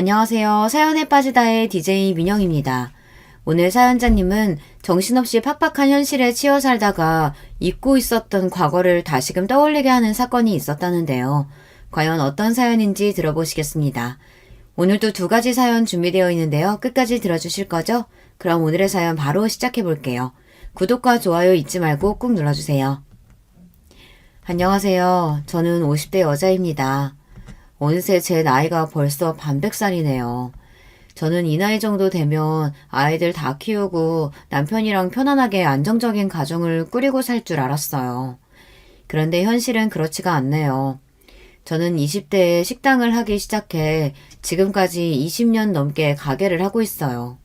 안녕하세요. 사연에 빠지다의 DJ 민영입니다. 오늘 사연자님은 정신없이 팍팍한 현실에 치여 살다가 잊고 있었던 과거를 다시금 떠올리게 하는 사건이 있었다는데요. 과연 어떤 사연인지 들어보시겠습니다. 오늘도 두 가지 사연 준비되어 있는데요. 끝까지 들어주실 거죠? 그럼 오늘의 사연 바로 시작해 볼게요. 구독과 좋아요 잊지 말고 꾹 눌러주세요. 안녕하세요. 저는 50대 여자입니다. 어느새 제 나이가 벌써 반백살이네요. 저는 이 나이 정도 되면 아이들 다 키우고 남편이랑 편안하게 안정적인 가정을 꾸리고 살 줄 알았어요. 그런데 현실은 그렇지가 않네요. 저는 20대에 식당을 하기 시작해 지금까지 20년 넘게 가게를 하고 있어요.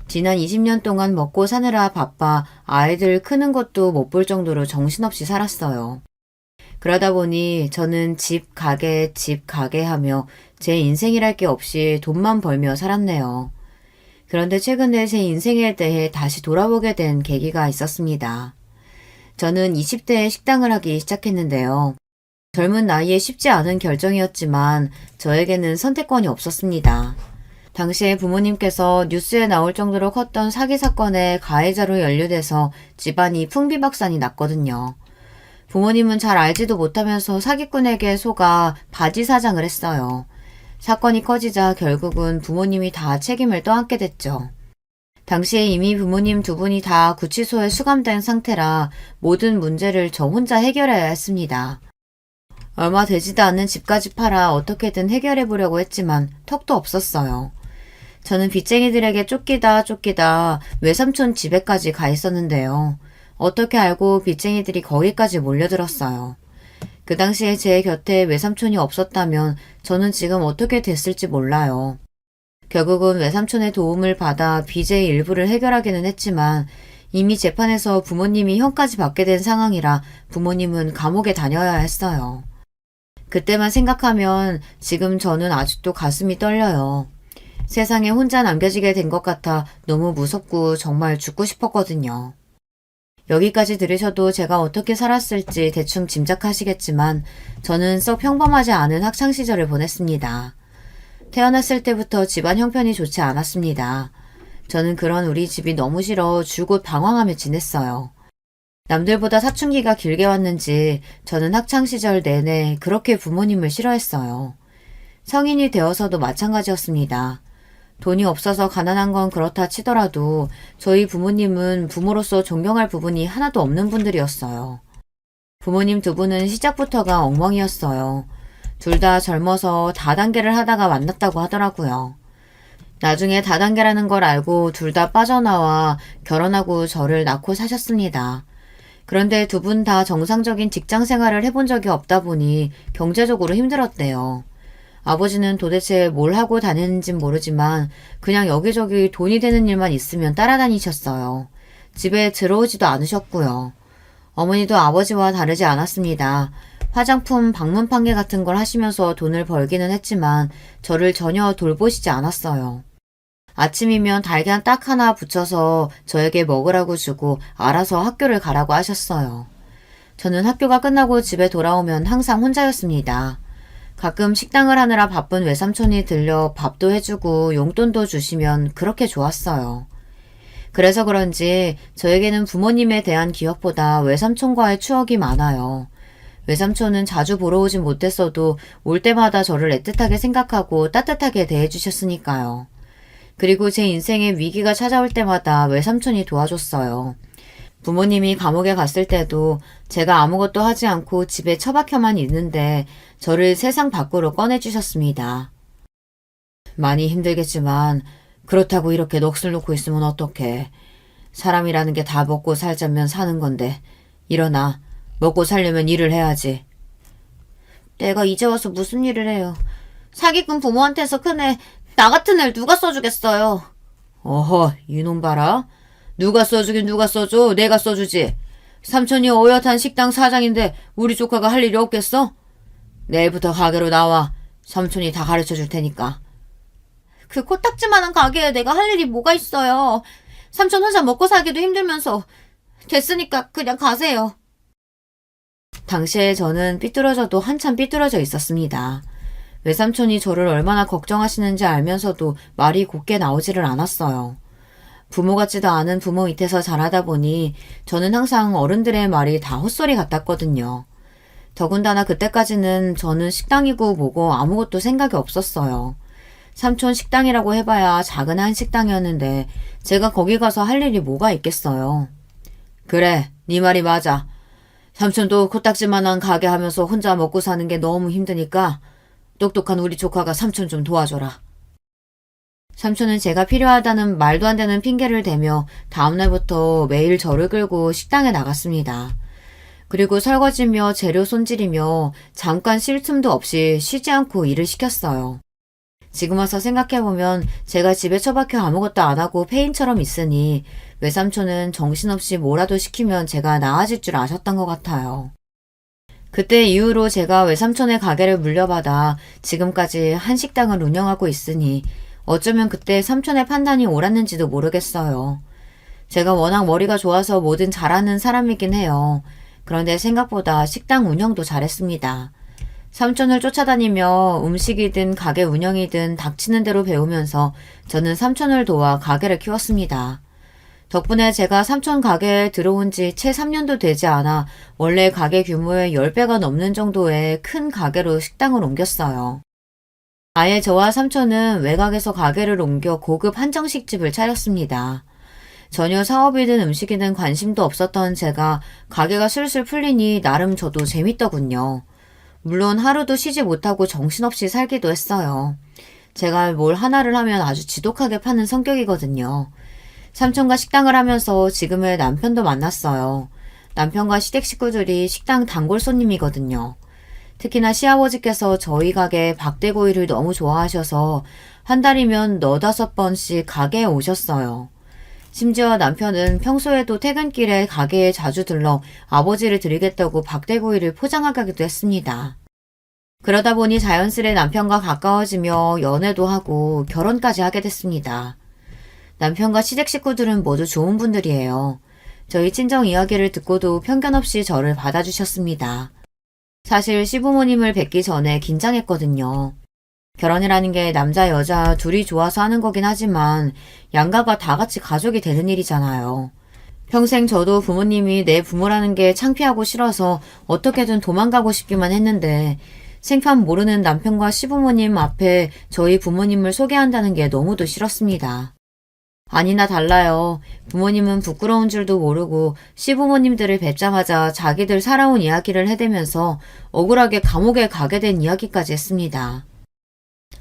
지난 20년 동안 먹고 사느라 바빠 아이들 크는 것도 못 볼 정도로 정신없이 살았어요. 그러다 보니 저는 집, 가게 하며 제 인생이랄 게 없이 돈만 벌며 살았네요. 그런데 최근에 제 인생에 대해 다시 돌아보게 된 계기가 있었습니다. 저는 20대에 식당을 하기 시작했는데요. 젊은 나이에 쉽지 않은 결정이었지만 저에게는 선택권이 없었습니다. 당시에 부모님께서 뉴스에 나올 정도로 컸던 사기 사건의 가해자로 연루돼서 집안이 풍비박산이 났거든요. 부모님은 잘 알지도 못하면서 사기꾼에게 속아 바지 사장을 했어요. 사건이 커지자 결국은 부모님이 다 책임을 떠안게 됐죠. 당시에 이미 부모님 두 분이 다 구치소에 수감된 상태라 모든 문제를 저 혼자 해결해야 했습니다. 얼마 되지도 않은 집까지 팔아 어떻게든 해결해 보려고 했지만 턱도 없었어요. 저는 빚쟁이들에게 쫓기다 외삼촌 집에까지 가 있었는데요. 어떻게 알고 빚쟁이들이 거기까지 몰려들었어요. 그 당시에 제 곁에 외삼촌이 없었다면 저는 지금 어떻게 됐을지 몰라요. 결국은 외삼촌의 도움을 받아 빚의 일부를 해결하기는 했지만 이미 재판에서 부모님이 형까지 받게 된 상황이라 부모님은 감옥에 다녀야 했어요. 그때만 생각하면 지금 저는 아직도 가슴이 떨려요. 세상에 혼자 남겨지게 된 것 같아 너무 무섭고 정말 죽고 싶었거든요. 여기까지 들으셔도 제가 어떻게 살았을지 대충 짐작하시겠지만 저는 썩 평범하지 않은 학창시절을 보냈습니다. 태어났을 때부터 집안 형편이 좋지 않았습니다. 저는 그런 우리 집이 너무 싫어 줄곧 방황하며 지냈어요. 남들보다 사춘기가 길게 왔는지 저는 학창시절 내내 그렇게 부모님을 싫어했어요. 성인이 되어서도 마찬가지였습니다. 돈이 없어서 가난한 건 그렇다 치더라도 저희 부모님은 부모로서 존경할 부분이 하나도 없는 분들이었어요. 부모님 두 분은 시작부터가 엉망이었어요. 둘 다 젊어서 다단계를 하다가 만났다고 하더라고요. 나중에 다단계라는 걸 알고 둘 다 빠져나와 결혼하고 저를 낳고 사셨습니다. 그런데 두 분 다 정상적인 직장 생활을 해본 적이 없다 보니 경제적으로 힘들었대요. 아버지는 도대체 뭘 하고 다니는진 모르지만 그냥 여기저기 돈이 되는 일만 있으면 따라다니셨어요. 집에 들어오지도 않으셨고요. 어머니도 아버지와 다르지 않았습니다. 화장품, 방문 판매 같은 걸 하시면서 돈을 벌기는 했지만 저를 전혀 돌보시지 않았어요. 아침이면 달걀 딱 하나 붙여서 저에게 먹으라고 주고 알아서 학교를 가라고 하셨어요. 저는 학교가 끝나고 집에 돌아오면 항상 혼자였습니다. 가끔 식당을 하느라 바쁜 외삼촌이 들려 밥도 해주고 용돈도 주시면 그렇게 좋았어요. 그래서 그런지 저에게는 부모님에 대한 기억보다 외삼촌과의 추억이 많아요. 외삼촌은 자주 보러 오진 못했어도 올 때마다 저를 애틋하게 생각하고 따뜻하게 대해주셨으니까요. 그리고 제 인생에 위기가 찾아올 때마다 외삼촌이 도와줬어요. 부모님이 감옥에 갔을 때도 제가 아무것도 하지 않고 집에 처박혀만 있는데 저를 세상 밖으로 꺼내주셨습니다. 많이 힘들겠지만 그렇다고 이렇게 넋을 놓고 있으면 어떡해. 사람이라는 게 다 먹고 살자면 사는 건데 일어나. 먹고 살려면 일을 해야지. 내가 이제 와서 무슨 일을 해요. 사기꾼 부모한테서 큰애 나 같은 애를 누가 써주겠어요. 어허, 이놈 봐라. 누가 써주긴 누가 써줘. 내가 써주지. 삼촌이 어엿한 식당 사장인데 우리 조카가 할 일이 없겠어? 내일부터 가게로 나와. 삼촌이 다 가르쳐 줄 테니까. 그 코딱지만한 가게에 내가 할 일이 뭐가 있어요. 삼촌 혼자 먹고 살기도 힘들면서. 됐으니까 그냥 가세요. 당시에 저는 삐뚤어져도 한참 삐뚤어져 있었습니다. 외삼촌이 저를 얼마나 걱정하시는지 알면서도 말이 곱게 나오지를 않았어요. 부모 같지도 않은 부모 밑에서 자라다 보니 저는 항상 어른들의 말이 다 헛소리 같았거든요. 더군다나 그때까지는 저는 식당이고 뭐고 아무것도 생각이 없었어요. 삼촌 식당이라고 해봐야 작은 한식당이었는데 제가 거기 가서 할 일이 뭐가 있겠어요. 그래, 네 말이 맞아. 삼촌도 코딱지만한 가게 하면서 혼자 먹고 사는 게 너무 힘드니까 똑똑한 우리 조카가 삼촌 좀 도와줘라. 삼촌은 제가 필요하다는 말도 안 되는 핑계를 대며 다음날부터 매일 저를 끌고 식당에 나갔습니다. 그리고 설거지며 재료 손질이며 잠깐 쉴 틈도 없이 쉬지 않고 일을 시켰어요. 지금 와서 생각해보면 제가 집에 처박혀 아무것도 안 하고 폐인처럼 있으니 외삼촌은 정신없이 뭐라도 시키면 제가 나아질 줄 아셨던 것 같아요. 그때 이후로 제가 외삼촌의 가게를 물려받아 지금까지 한식당을 운영하고 있으니 어쩌면 그때 삼촌의 판단이 옳았는지도 모르겠어요. 제가 워낙 머리가 좋아서 뭐든 잘하는 사람이긴 해요. 그런데 생각보다 식당 운영도 잘했습니다. 삼촌을 쫓아다니며 음식이든 가게 운영이든 닥치는 대로 배우면서 저는 삼촌을 도와 가게를 키웠습니다. 덕분에 제가 삼촌 가게에 들어온 지 채 3년도 되지 않아 원래 가게 규모의 10배가 넘는 정도의 큰 가게로 식당을 옮겼어요. 아예 저와 삼촌은 외곽에서 가게를 옮겨 고급 한정식집을 차렸습니다. 전혀 사업이든 음식이든 관심도 없었던 제가 가게가 슬슬 풀리니 나름 저도 재밌더군요. 물론 하루도 쉬지 못하고 정신없이 살기도 했어요. 제가 뭘 하나를 하면 아주 지독하게 파는 성격이거든요. 삼촌과 식당을 하면서 지금의 남편도 만났어요. 남편과 시댁 식구들이 식당 단골 손님이거든요. 특히나 시아버지께서 저희 가게 박대구이를 너무 좋아하셔서 한 달이면 4~5번씩 가게에 오셨어요. 심지어 남편은 평소에도 퇴근길에 가게에 자주 들러 아버지를 드리겠다고 박대구이를 포장하기도 했습니다. 그러다 보니 자연스레 남편과 가까워지며 연애도 하고 결혼까지 하게 됐습니다. 남편과 시댁 식구들은 모두 좋은 분들이에요. 저희 친정 이야기를 듣고도 편견 없이 저를 받아주셨습니다. 사실 시부모님을 뵙기 전에 긴장했거든요. 결혼이라는 게 남자 여자 둘이 좋아서 하는 거긴 하지만 양가가 다 같이 가족이 되는 일이잖아요. 평생 저도 부모님이 내 부모라는 게 창피하고 싫어서 어떻게든 도망가고 싶기만 했는데 생판 모르는 남편과 시부모님 앞에 저희 부모님을 소개한다는 게 너무도 싫었습니다. 아니나 달라요. 부모님은 부끄러운 줄도 모르고 시부모님들을 뵙자마자 자기들 살아온 이야기를 해대면서 억울하게 감옥에 가게 된 이야기까지 했습니다.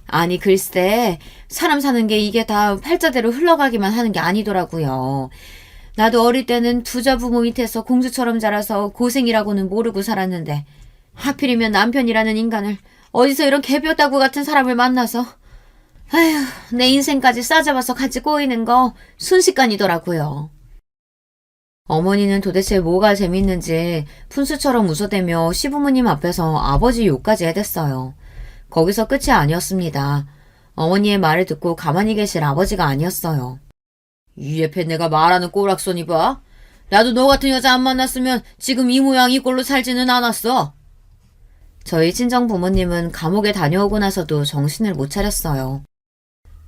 아니 글쎄 사람 사는 게 이게 다 팔자대로 흘러가기만 하는 게 아니더라고요. 나도 어릴 때는 부자 부모 밑에서 공주처럼 자라서 고생이라고는 모르고 살았는데 하필이면 남편이라는 인간을 어디서 이런 개뼈다구 같은 사람을 만나서 아휴 내 인생까지 싸잡아서 같이 꼬이는 거 순식간이더라고요. 어머니는 도대체 뭐가 재밌는지 푼수처럼 웃어대며 시부모님 앞에서 아버지 욕까지 해댔어요. 거기서 끝이 아니었습니다. 어머니의 말을 듣고 가만히 계실 아버지가 아니었어요. 이 옆에 내가 말하는 꼬락서니 봐. 나도 너 같은 여자 안 만났으면 지금 이 모양 이 꼴로 살지는 않았어. 저희 친정 부모님은 감옥에 다녀오고 나서도 정신을 못 차렸어요.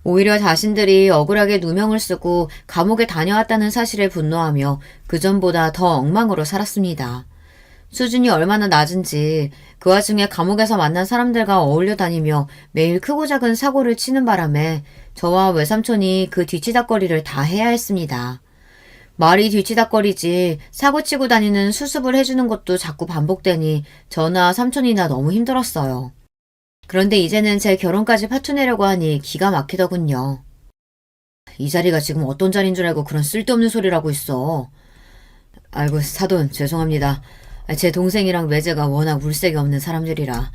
오히려 자신들이 억울하게 누명을 쓰고 감옥에 다녀왔다는 사실에 분노하며 그전보다 더 엉망으로 살았습니다. 수준이 얼마나 낮은지 그 와중에 감옥에서 만난 사람들과 어울려 다니며 매일 크고 작은 사고를 치는 바람에 저와 외삼촌이 그 뒤치다꺼리를 다 해야 했습니다. 말이 뒤치다꺼리지 사고치고 다니는 수습을 해주는 것도 자꾸 반복되니 저나 삼촌이나 너무 힘들었어요. 그런데 이제는 제 결혼까지 파투내려고 하니 기가 막히더군요. 이 자리가 지금 어떤 자리인 줄 알고 그런 쓸데없는 소리를 하고 있어. 아이고 사돈 죄송합니다. 제 동생이랑 외제가 워낙 물색이 없는 사람들이라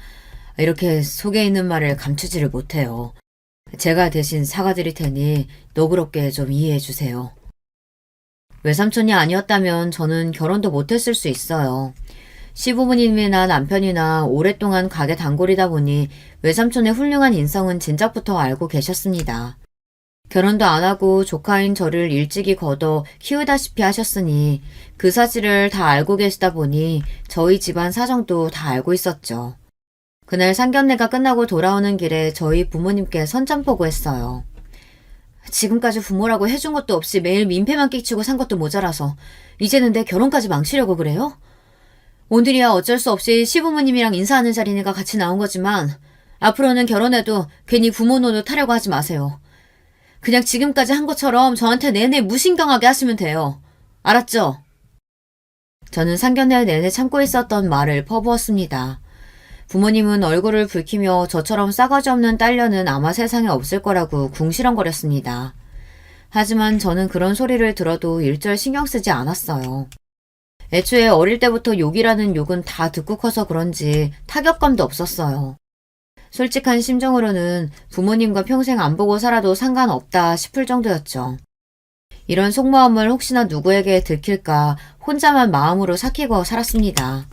이렇게 속에 있는 말을 감추지를 못해요. 제가 대신 사과드릴 테니 너그럽게 좀 이해해 주세요. 외삼촌이 아니었다면 저는 결혼도 못했을 수 있어요. 시부모님이나 남편이나 오랫동안 가게 단골이다 보니 외삼촌의 훌륭한 인성은 진작부터 알고 계셨습니다. 결혼도 안 하고 조카인 저를 일찍이 걷어 키우다시피 하셨으니 그 사실을 다 알고 계시다 보니 저희 집안 사정도 다 알고 있었죠. 그날 상견례가 끝나고 돌아오는 길에 저희 부모님께 선전포고했어요. 지금까지 부모라고 해준 것도 없이 매일 민폐만 끼치고 산 것도 모자라서 이제는 내 결혼까지 망치려고 그래요? 오늘이야 어쩔 수 없이 시부모님이랑 인사하는 자리니까 같이 나온 거지만 앞으로는 결혼해도 괜히 부모 노릇 하려고 하지 마세요. 그냥 지금까지 한 것처럼 저한테 내내 무신경하게 하시면 돼요. 알았죠? 저는 상견례 내내 참고 있었던 말을 퍼부었습니다. 부모님은 얼굴을 붉히며 저처럼 싸가지 없는 딸녀는 아마 세상에 없을 거라고 궁시렁거렸습니다. 하지만 저는 그런 소리를 들어도 일절 신경 쓰지 않았어요. 애초에 어릴 때부터 욕이라는 욕은 다 듣고 커서 그런지 타격감도 없었어요. 솔직한 심정으로는 부모님과 평생 안 보고 살아도 상관없다 싶을 정도였죠. 이런 속마음을 혹시나 누구에게 들킬까 혼자만 마음으로 삭히고 살았습니다.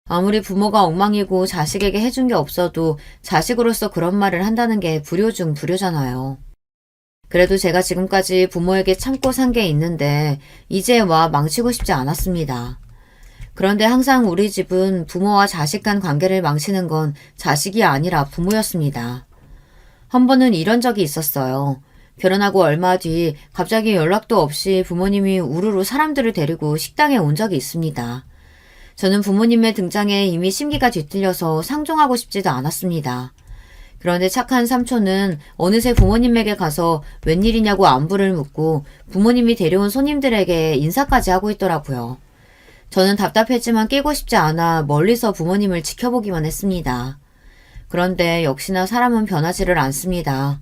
아무리 부모가 엉망이고 자식에게 해준 게 없어도 자식으로서 그런 말을 한다는 게 불효 중 불효잖아요. 그래도 제가 지금까지 부모에게 참고 산 게 있는데 이제 와 망치고 싶지 않았습니다. 그런데 항상 우리 집은 부모와 자식 간 관계를 망치는 건 자식이 아니라 부모였습니다. 한 번은 이런 적이 있었어요. 결혼하고 얼마 뒤 갑자기 연락도 없이 부모님이 우르르 사람들을 데리고 식당에 온 적이 있습니다. 저는 부모님의 등장에 이미 심기가 뒤틀려서 상종하고 싶지도 않았습니다. 그런데 착한 삼촌은 어느새 부모님에게 가서 웬일이냐고 안부를 묻고 부모님이 데려온 손님들에게 인사까지 하고 있더라고요. 저는 답답했지만 끼고 싶지 않아 멀리서 부모님을 지켜보기만 했습니다. 그런데 역시나 사람은 변하지를 않습니다.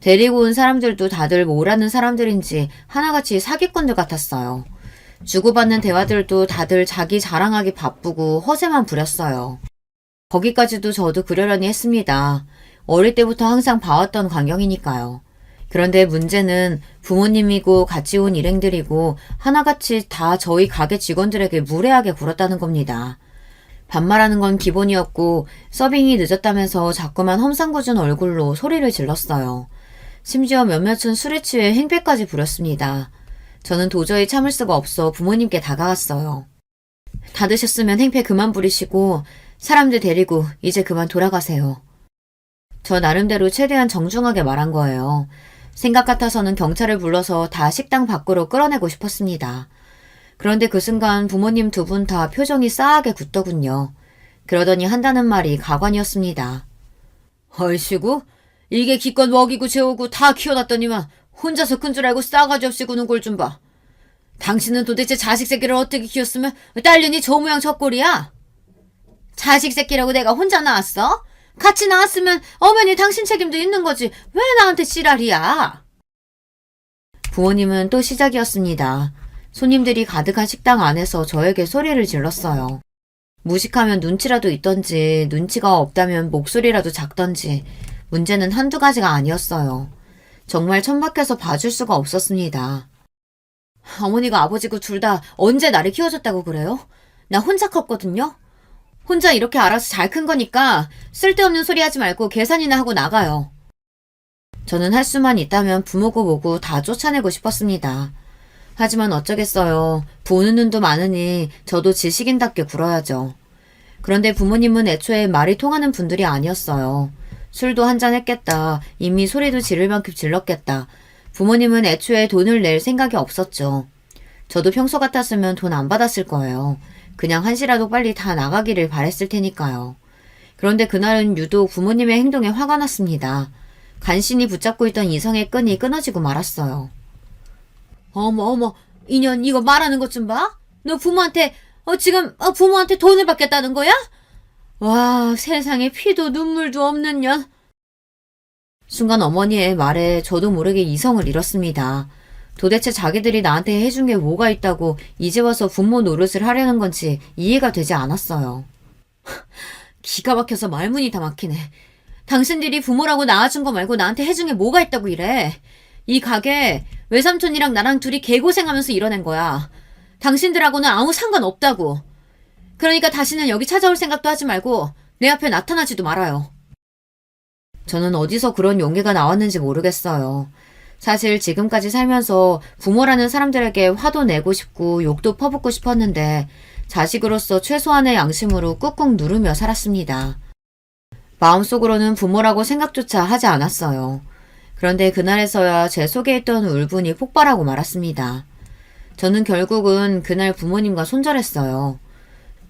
데리고 온 사람들도 다들 뭐라는 사람들인지 하나같이 사기꾼들 같았어요. 주고받는 대화들도 다들 자기 자랑하기 바쁘고 허세만 부렸어요. 거기까지도 저도 그러려니 했습니다. 어릴 때부터 항상 봐왔던 광경이니까요. 그런데 문제는 부모님이고 같이 온 일행들이고 하나같이 다 저희 가게 직원들에게 무례하게 굴었다는 겁니다. 반말하는 건 기본이었고 서빙이 늦었다면서 자꾸만 험상궂은 얼굴로 소리를 질렀어요. 심지어 몇몇은 술에 취해 행패까지 부렸습니다. 저는 도저히 참을 수가 없어 부모님께 다가갔어요. 다 드셨으면 행패 그만 부리시고 사람들 데리고 이제 그만 돌아가세요. 저 나름대로 최대한 정중하게 말한 거예요. 생각 같아서는 경찰을 불러서 다 식당 밖으로 끌어내고 싶었습니다. 그런데 그 순간 부모님 두 분 다 표정이 싸하게 굳더군요. 그러더니 한다는 말이 가관이었습니다. 얼씨구, 이게 기껏 먹이고 재우고 다 키워놨더니만 혼자서 큰 줄 알고 싸가지 없이 구는 꼴 좀 봐. 당신은 도대체 자식 새끼를 어떻게 키웠으면 딸년이 저 모양 저 꼴이야? 자식 새끼라고 내가 혼자 낳았어? 같이 낳았으면 어머니 당신 책임도 있는 거지. 왜 나한테 지랄이야? 부모님은 또 시작이었습니다. 손님들이 가득한 식당 안에서 저에게 소리를 질렀어요. 무식하면 눈치라도 있던지 눈치가 없다면 목소리라도 작던지 문제는 한두 가지가 아니었어요. 정말 천박해서 봐줄 수가 없었습니다. 어머니가 아버지고 둘 다 언제 나를 키워줬다고 그래요? 나 혼자 컸거든요? 혼자 이렇게 알아서 잘 큰 거니까 쓸데없는 소리 하지 말고 계산이나 하고 나가요. 저는 할 수만 있다면 부모고 뭐고 다 쫓아내고 싶었습니다. 하지만 어쩌겠어요. 보는 눈도 많으니 저도 지식인답게 굴어야죠. 그런데 부모님은 애초에 말이 통하는 분들이 아니었어요. 술도 한잔 했겠다. 이미 소리도 지를 만큼 질렀겠다. 부모님은 애초에 돈을 낼 생각이 없었죠. 저도 평소 같았으면 돈 안 받았을 거예요. 그냥 한시라도 빨리 다 나가기를 바랬을 테니까요. 그런데 그날은 유독 부모님의 행동에 화가 났습니다. 간신히 붙잡고 있던 이성의 끈이 끊어지고 말았어요. 어머, 이년 이거 말하는 것 좀 봐? 너 부모한테, 지금 부모한테 돈을 받겠다는 거야? 와, 세상에 피도 눈물도 없는 년. 순간 어머니의 말에 저도 모르게 이성을 잃었습니다. 도대체 자기들이 나한테 해준 게 뭐가 있다고 이제 와서 부모 노릇을 하려는 건지 이해가 되지 않았어요. 기가 막혀서 말문이 다 막히네. 당신들이 부모라고 낳아준 거 말고 나한테 해준 게 뭐가 있다고 이래. 이 가게 외삼촌이랑 나랑 둘이 개고생하면서 이뤄낸 거야. 당신들하고는 아무 상관없다고. 그러니까 다시는 여기 찾아올 생각도 하지 말고 내 앞에 나타나지도 말아요. 저는 어디서 그런 용기가 나왔는지 모르겠어요. 사실 지금까지 살면서 부모라는 사람들에게 화도 내고 싶고 욕도 퍼붓고 싶었는데 자식으로서 최소한의 양심으로 꾹꾹 누르며 살았습니다. 마음속으로는 부모라고 생각조차 하지 않았어요. 그런데 그날에서야 제 속에 있던 울분이 폭발하고 말았습니다. 저는 결국은 그날 부모님과 손절했어요.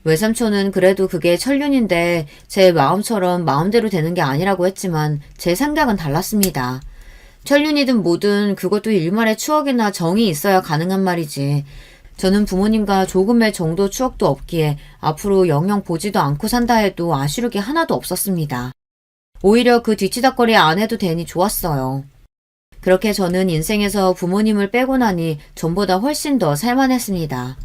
외삼촌은 그래도 그게 천륜인데 제 마음처럼 마음대로 되는 게 아니라고 했지만 제 생각은 달랐습니다. 천륜이든 뭐든 그것도 일말의 추억이나 정이 있어야 가능한 말이지. 저는 부모님과 조금의 정도 추억도 없기에 앞으로 영영 보지도 않고 산다 해도 아쉬울 게 하나도 없었습니다. 오히려 그 뒤치다꺼리 안 해도 되니 좋았어요. 그렇게 저는 인생에서 부모님을 빼고 나니 전보다 훨씬 더 살만했습니다.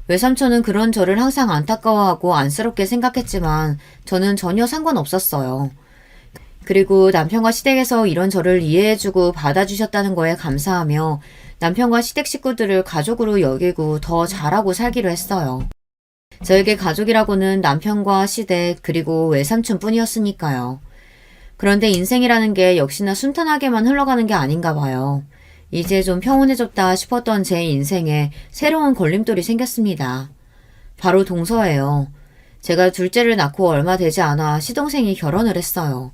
외삼촌은 그런 저를 항상 안타까워하고 안쓰럽게 생각했지만 저는 전혀 상관없었어요. 그리고 남편과 시댁에서 이런 저를 이해해주고 받아주셨다는 거에 감사하며 남편과 시댁 식구들을 가족으로 여기고 더 잘하고 살기로 했어요. 저에게 가족이라고는 남편과 시댁 그리고 외삼촌 뿐이었으니까요. 그런데 인생이라는 게 역시나 순탄하게만 흘러가는 게 아닌가 봐요. 이제 좀 평온해졌다 싶었던 제 인생에 새로운 걸림돌이 생겼습니다. 바로 동서예요. 제가 둘째를 낳고 얼마 되지 않아 시동생이 결혼을 했어요.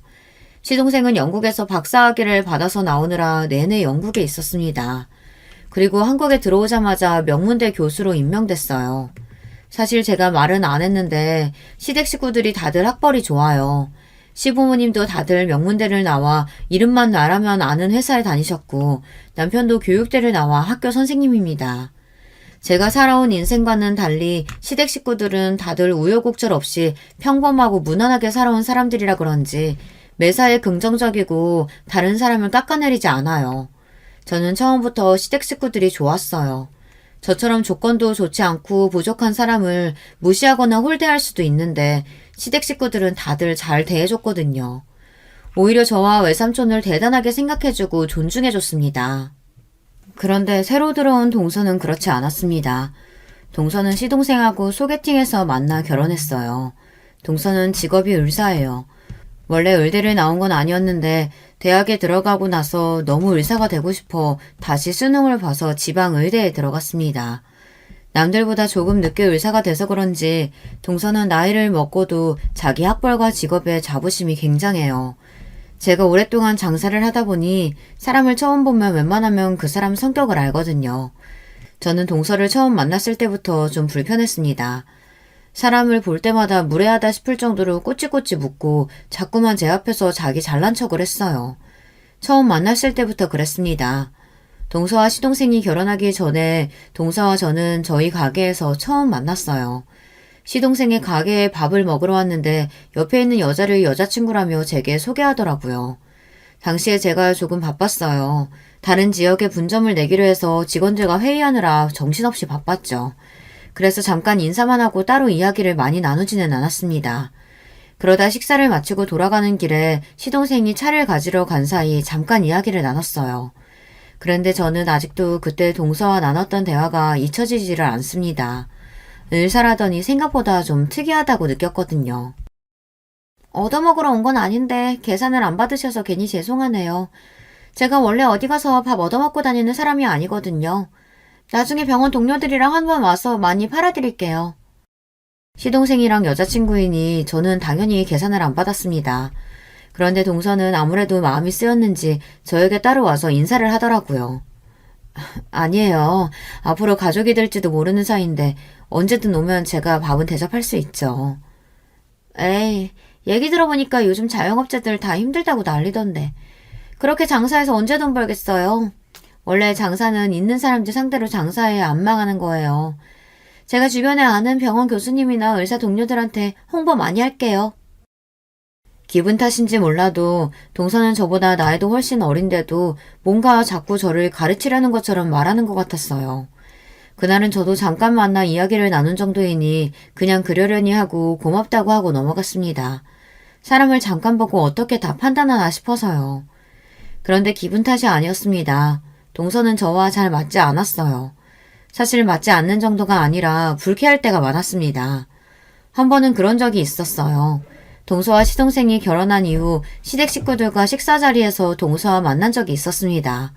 시동생은 영국에서 박사학위를 받아서 나오느라 내내 영국에 있었습니다. 그리고 한국에 들어오자마자 명문대 교수로 임명됐어요. 사실 제가 말은 안 했는데 시댁 식구들이 다들 학벌이 좋아요. 시부모님도 다들 명문대를 나와 이름만 나라면 아는 회사에 다니셨고 남편도 교육대를 나와 학교 선생님입니다. 제가 살아온 인생과는 달리 시댁 식구들은 다들 우여곡절 없이 평범하고 무난하게 살아온 사람들이라 그런지 매사에 긍정적이고 다른 사람을 깎아내리지 않아요. 저는 처음부터 시댁 식구들이 좋았어요. 저처럼 조건도 좋지 않고 부족한 사람을 무시하거나 홀대할 수도 있는데 시댁 식구들은 다들 잘 대해줬거든요. 오히려 저와 외삼촌을 대단하게 생각해주고 존중해줬습니다. 그런데 새로 들어온 동서는 그렇지 않았습니다. 동서는 시동생하고 소개팅에서 만나 결혼했어요. 동서는 직업이 의사예요. 원래 의대를 나온 건 아니었는데 대학에 들어가고 나서 너무 의사가 되고 싶어 다시 수능을 봐서 지방 의대에 들어갔습니다. 남들보다 조금 늦게 의사가 돼서 그런지 동서는 나이를 먹고도 자기 학벌과 직업에 자부심이 굉장해요. 제가 오랫동안 장사를 하다 보니 사람을 처음 보면 웬만하면 그 사람 성격을 알거든요. 저는 동서를 처음 만났을 때부터 좀 불편했습니다. 사람을 볼 때마다 무례하다 싶을 정도로 꼬치꼬치 묻고 자꾸만 제 앞에서 자기 잘난 척을 했어요. 처음 만났을 때부터 그랬습니다. 동서와 시동생이 결혼하기 전에 동서와 저는 저희 가게에서 처음 만났어요. 시동생의 가게에 밥을 먹으러 왔는데 옆에 있는 여자를 여자친구라며 제게 소개하더라고요. 당시에 제가 조금 바빴어요. 다른 지역에 분점을 내기로 해서 직원들과 회의하느라 정신없이 바빴죠. 그래서 잠깐 인사만 하고 따로 이야기를 많이 나누지는 않았습니다. 그러다 식사를 마치고 돌아가는 길에 시동생이 차를 가지러 간 사이 잠깐 이야기를 나눴어요. 그런데 저는 아직도 그때 동서와 나눴던 대화가 잊혀지지를 않습니다. 의사라더니 생각보다 좀 특이하다고 느꼈거든요. 얻어먹으러 온 건 아닌데 계산을 안 받으셔서 괜히 죄송하네요. 제가 원래 어디 가서 밥 얻어먹고 다니는 사람이 아니거든요. 나중에 병원 동료들이랑 한번 와서 많이 팔아드릴게요. 시동생이랑 여자친구이니 저는 당연히 계산을 안 받았습니다. 그런데 동서는 아무래도 마음이 쓰였는지 저에게 따로 와서 인사를 하더라고요. 아니에요. 앞으로 가족이 될지도 모르는 사이인데 언제든 오면 제가 밥은 대접할 수 있죠. 에이, 얘기 들어보니까 요즘 자영업자들 다 힘들다고 난리던데. 그렇게 장사해서 언제 돈 벌겠어요? 원래 장사는 있는 사람들 상대로 장사해야 안 망하는 거예요. 제가 주변에 아는 병원 교수님이나 의사 동료들한테 홍보 많이 할게요. 기분 탓인지 몰라도 동서는 저보다 나이도 훨씬 어린데도 뭔가 자꾸 저를 가르치려는 것처럼 말하는 것 같았어요. 그날은 저도 잠깐 만나 이야기를 나눈 정도이니 그냥 그러려니 하고 고맙다고 하고 넘어갔습니다. 사람을 잠깐 보고 어떻게 다 판단하나 싶어서요. 그런데 기분 탓이 아니었습니다. 동서는 저와 잘 맞지 않았어요. 사실 맞지 않는 정도가 아니라 불쾌할 때가 많았습니다. 한 번은 그런 적이 있었어요. 동서와 시동생이 결혼한 이후 시댁 식구들과 식사 자리에서 동서와 만난 적이 있었습니다.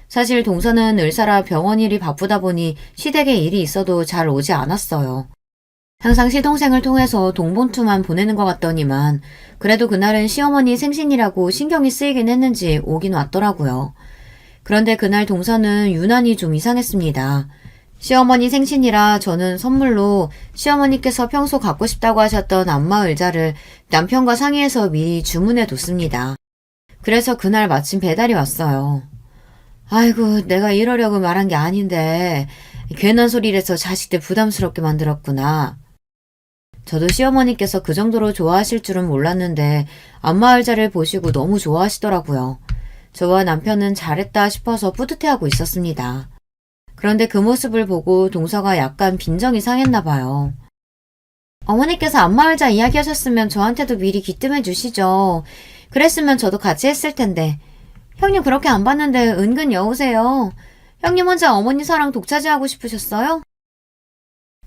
사실 동서는 의사라 병원 일이 바쁘다 보니 시댁에 일이 있어도 잘 오지 않았어요. 항상 시동생을 통해서 동봉투만 보내는 것 같더니만 그래도 그날은 시어머니 생신이라고 신경이 쓰이긴 했는지 오긴 왔더라고요. 그런데 그날 동서는 유난히 좀 이상했습니다. 시어머니 생신이라 저는 선물로 시어머니께서 평소 갖고 싶다고 하셨던 안마 의자를 남편과 상의해서 미리 주문해 뒀습니다. 그래서 그날 마침 배달이 왔어요. 아이고, 내가 이러려고 말한 게 아닌데 괜한 소리를 해서 자식들 부담스럽게 만들었구나. 저도 시어머니께서 그 정도로 좋아하실 줄은 몰랐는데 안마 의자를 보시고 너무 좋아하시더라고요. 저와 남편은 잘했다 싶어서 뿌듯해하고 있었습니다. 그런데 그 모습을 보고 동서가 약간 빈정이 상했나 봐요. 어머니께서 안마의자 이야기하셨으면 저한테도 미리 귀뜸해 주시죠. 그랬으면 저도 같이 했을 텐데. 형님 그렇게 안 봤는데 은근 여우세요. 형님 혼자 어머니 사랑 독차지하고 싶으셨어요?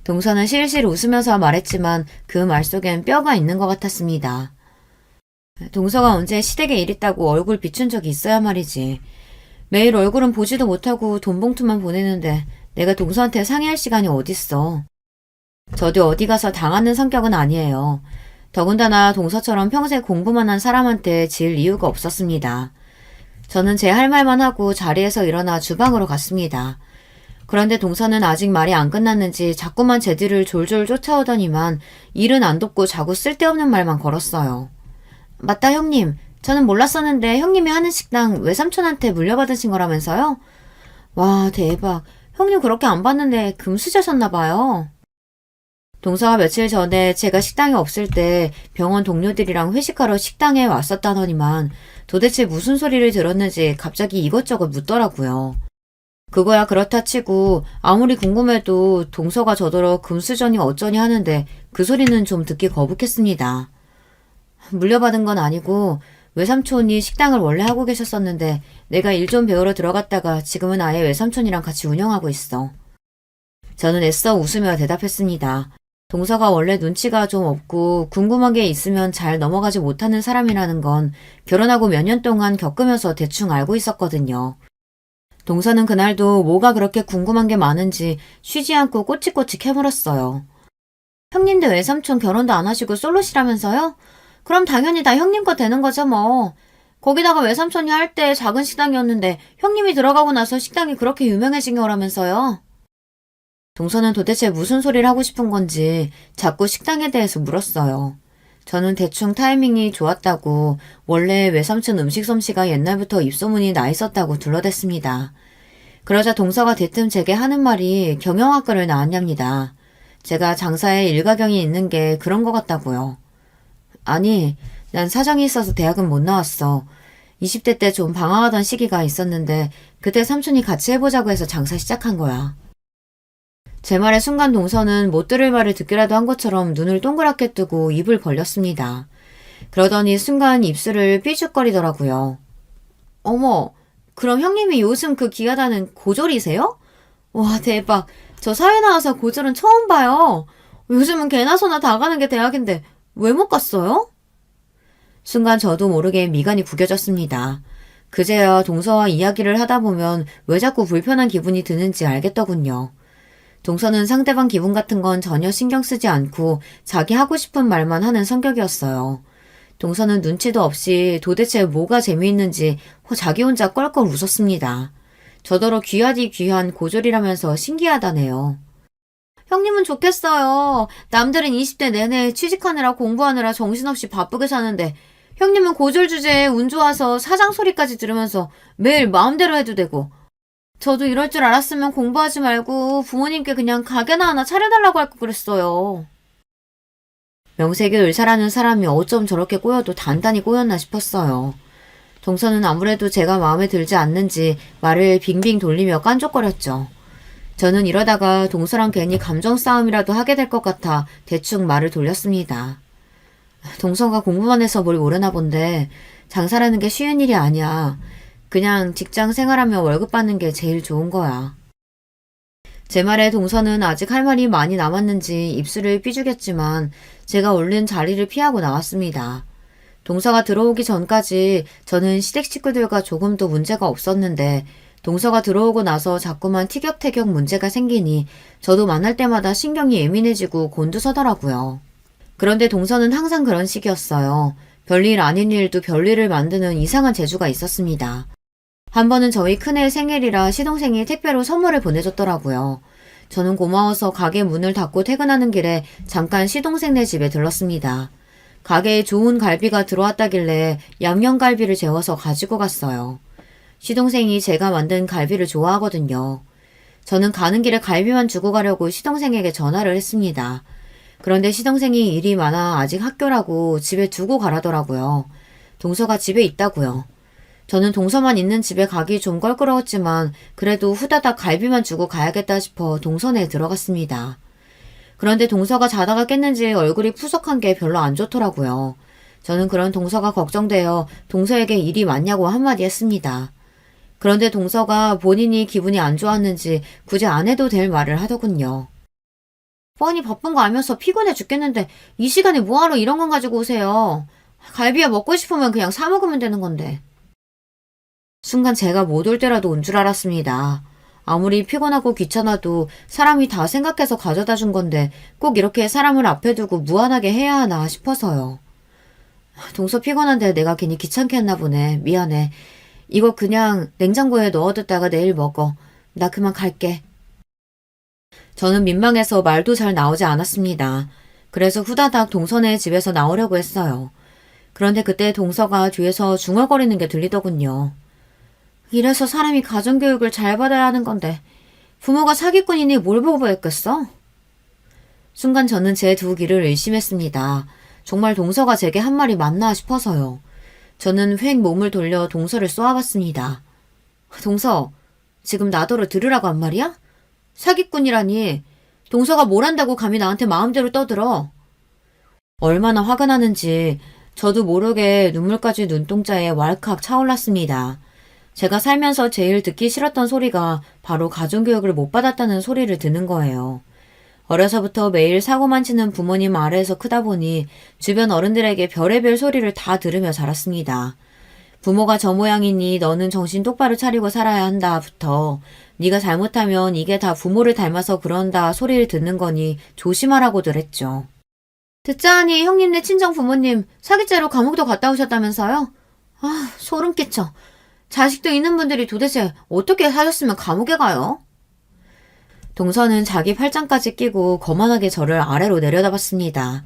동서는 실실 웃으면서 말했지만 그 말 속엔 뼈가 있는 것 같았습니다. 동서가 언제 시댁에 일 있다고 얼굴 비춘 적이 있어야 말이지. 매일 얼굴은 보지도 못하고 돈 봉투만 보내는데 내가 동서한테 상의할 시간이 어딨어. 저도 어디 가서 당하는 성격은 아니에요. 더군다나 동서처럼 평생 공부만 한 사람한테 질 이유가 없었습니다. 저는 제 할 말만 하고 자리에서 일어나 주방으로 갔습니다. 그런데 동서는 아직 말이 안 끝났는지 자꾸만 제 뒤를 졸졸 쫓아오더니만 일은 안 돕고 자꾸 쓸데없는 말만 걸었어요. 맞다 형님. 저는 몰랐었는데 형님이 하는 식당 외삼촌한테 물려받으신 거라면서요? 와 대박. 형님 그렇게 안 봤는데 금수저셨나봐요. 동서가 며칠 전에 제가 식당에 없을 때 병원 동료들이랑 회식하러 식당에 왔었다더니만 도대체 무슨 소리를 들었는지 갑자기 이것저것 묻더라고요. 그거야 그렇다 치고 아무리 궁금해도 동서가 저더러 금수저니 어쩌니 하는데 그 소리는 좀 듣기 거북했습니다. 물려받은 건 아니고 외삼촌이 식당을 원래 하고 계셨었는데 내가 일 좀 배우러 들어갔다가 지금은 아예 외삼촌이랑 같이 운영하고 있어. 저는 애써 웃으며 대답했습니다. 동서가 원래 눈치가 좀 없고 궁금한 게 있으면 잘 넘어가지 못하는 사람이라는 건 결혼하고 몇 년 동안 겪으면서 대충 알고 있었거든요. 동서는 그날도 뭐가 그렇게 궁금한 게 많은지 쉬지 않고 꼬치꼬치 캐물었어요. 형님도 외삼촌 결혼도 안 하시고 솔로시라면서요? 그럼 당연히 다 형님 거 되는 거죠 뭐. 거기다가 외삼촌이 할 때 작은 식당이었는데 형님이 들어가고 나서 식당이 그렇게 유명해진 거라면서요. 동서는 도대체 무슨 소리를 하고 싶은 건지 자꾸 식당에 대해서 물었어요. 저는 대충 타이밍이 좋았다고 원래 외삼촌 음식 솜씨가 옛날부터 입소문이 나 있었다고 둘러댔습니다. 그러자 동서가 대뜸 제게 하는 말이 경영학과를 나왔답니다. 제가 장사에 일가경이 있는 게 그런 것 같다고요. 아니, 난 사정이 있어서 대학은 못 나왔어. 20대 때 좀 방황하던 시기가 있었는데 그때 삼촌이 같이 해보자고 해서 장사 시작한 거야. 제 말에 순간 동서는 못 들을 말을 듣기라도 한 것처럼 눈을 동그랗게 뜨고 입을 벌렸습니다. 그러더니 순간 입술을 삐죽거리더라고요. 어머, 그럼 형님이 요즘 그 기하다는 고졸이세요? 와, 대박. 저 사회 나와서 고졸은 처음 봐요. 요즘은 개나 소나 다 가는 게 대학인데 왜 못 갔어요? 순간 저도 모르게 미간이 구겨졌습니다. 그제야 동서와 이야기를 하다 보면 왜 자꾸 불편한 기분이 드는지 알겠더군요. 동서는 상대방 기분 같은 건 전혀 신경 쓰지 않고 자기 하고 싶은 말만 하는 성격이었어요. 동서는 눈치도 없이 도대체 뭐가 재미있는지 자기 혼자 껄껄 웃었습니다. 저더러 귀하디 귀한 고졸이라면서 신기하다네요. 형님은 좋겠어요. 남들은 20대 내내 취직하느라 공부하느라 정신없이 바쁘게 사는데 형님은 고졸 주제에 운 좋아서 사장 소리까지 들으면서 매일 마음대로 해도 되고 저도 이럴 줄 알았으면 공부하지 말고 부모님께 그냥 가게나 하나 차려달라고 할 걸 그랬어요. 명색이 의사라는 사람이 어쩜 저렇게 꼬여도 단단히 꼬였나 싶었어요. 동서는 아무래도 제가 마음에 들지 않는지 말을 빙빙 돌리며 깐족거렸죠. 저는 이러다가 동서랑 괜히 감정 싸움이라도 하게 될 것 같아 대충 말을 돌렸습니다. 동서가 공부만 해서 뭘 모르나 본데 장사라는 게 쉬운 일이 아니야. 그냥 직장 생활하며 월급 받는 게 제일 좋은 거야. 제 말에 동서는 아직 할 말이 많이 남았는지 입술을 삐죽였지만 제가 얼른 자리를 피하고 나왔습니다. 동서가 들어오기 전까지 저는 시댁 식구들과 조금도 문제가 없었는데 동서가 들어오고 나서 자꾸만 티격태격 문제가 생기니 저도 만날 때마다 신경이 예민해지고 곤두서더라고요. 그런데 동서는 항상 그런 식이었어요. 별일 아닌 일도 별일을 만드는 이상한 재주가 있었습니다. 한 번은 저희 큰애 생일이라 시동생이 택배로 선물을 보내줬더라고요. 저는 고마워서 가게 문을 닫고 퇴근하는 길에 잠깐 시동생네 집에 들렀습니다. 가게에 좋은 갈비가 들어왔다길래 양념갈비를 재워서 가지고 갔어요. 시동생이 제가 만든 갈비를 좋아하거든요. 저는 가는 길에 갈비만 주고 가려고 시동생에게 전화를 했습니다. 그런데 시동생이 일이 많아 아직 학교라고 집에 두고 가라더라고요. 동서가 집에 있다고요. 저는 동서만 있는 집에 가기 좀 껄끄러웠지만 그래도 후다닥 갈비만 주고 가야겠다 싶어 동서내에 들어갔습니다. 그런데 동서가 자다가 깼는지 얼굴이 푸석한 게 별로 안 좋더라고요. 저는 그런 동서가 걱정되어 동서에게 일이 많냐고 한마디 했습니다. 그런데 동서가 본인이 기분이 안 좋았는지 굳이 안 해도 될 말을 하더군요. 뻔히 바쁜 거 알면서 피곤해 죽겠는데 이 시간에 뭐하러 이런 건 가지고 오세요. 갈비야 먹고 싶으면 그냥 사 먹으면 되는 건데. 순간 제가 못 올 때라도 온 줄 알았습니다. 아무리 피곤하고 귀찮아도 사람이 다 생각해서 가져다 준 건데 꼭 이렇게 사람을 앞에 두고 무한하게 해야 하나 싶어서요. 동서 피곤한데 내가 괜히 귀찮게 했나 보네. 미안해. 이거 그냥 냉장고에 넣어뒀다가 내일 먹어. 나 그만 갈게. 저는 민망해서 말도 잘 나오지 않았습니다. 그래서 후다닥 동서네 집에서 나오려고 했어요. 그런데 그때 동서가 뒤에서 중얼거리는 게 들리더군요. 이래서 사람이 가정교육을 잘 받아야 하는 건데 부모가 사기꾼이니 뭘 보호했겠어? 순간 저는 제 두 귀를 의심했습니다. 정말 동서가 제게 한 말이 맞나 싶어서요. 저는 획 몸을 돌려 동서를 쏘아봤습니다. 동서, 지금 나더러 들으라고 한 말이야? 사기꾼이라니. 동서가 뭘 한다고 감히 나한테 마음대로 떠들어. 얼마나 화가 나는지 저도 모르게 눈물까지 눈동자에 왈칵 차올랐습니다. 제가 살면서 제일 듣기 싫었던 소리가 바로 가정교육을 못 받았다는 소리를 듣는 거예요. 어려서부터 매일 사고만 치는 부모님 아래에서 크다 보니 주변 어른들에게 별의별 소리를 다 들으며 자랐습니다. 부모가 저 모양이니 너는 정신 똑바로 차리고 살아야 한다부터 네가 잘못하면 이게 다 부모를 닮아서 그런다 소리를 듣는 거니 조심하라고들 했죠. 듣자하니 형님네 친정 부모님 사기죄로 감옥도 갔다 오셨다면서요? 아, 소름 끼쳐. 자식도 있는 분들이 도대체 어떻게 사셨으면 감옥에 가요? 동서는 자기 팔짱까지 끼고 거만하게 저를 아래로 내려다봤습니다.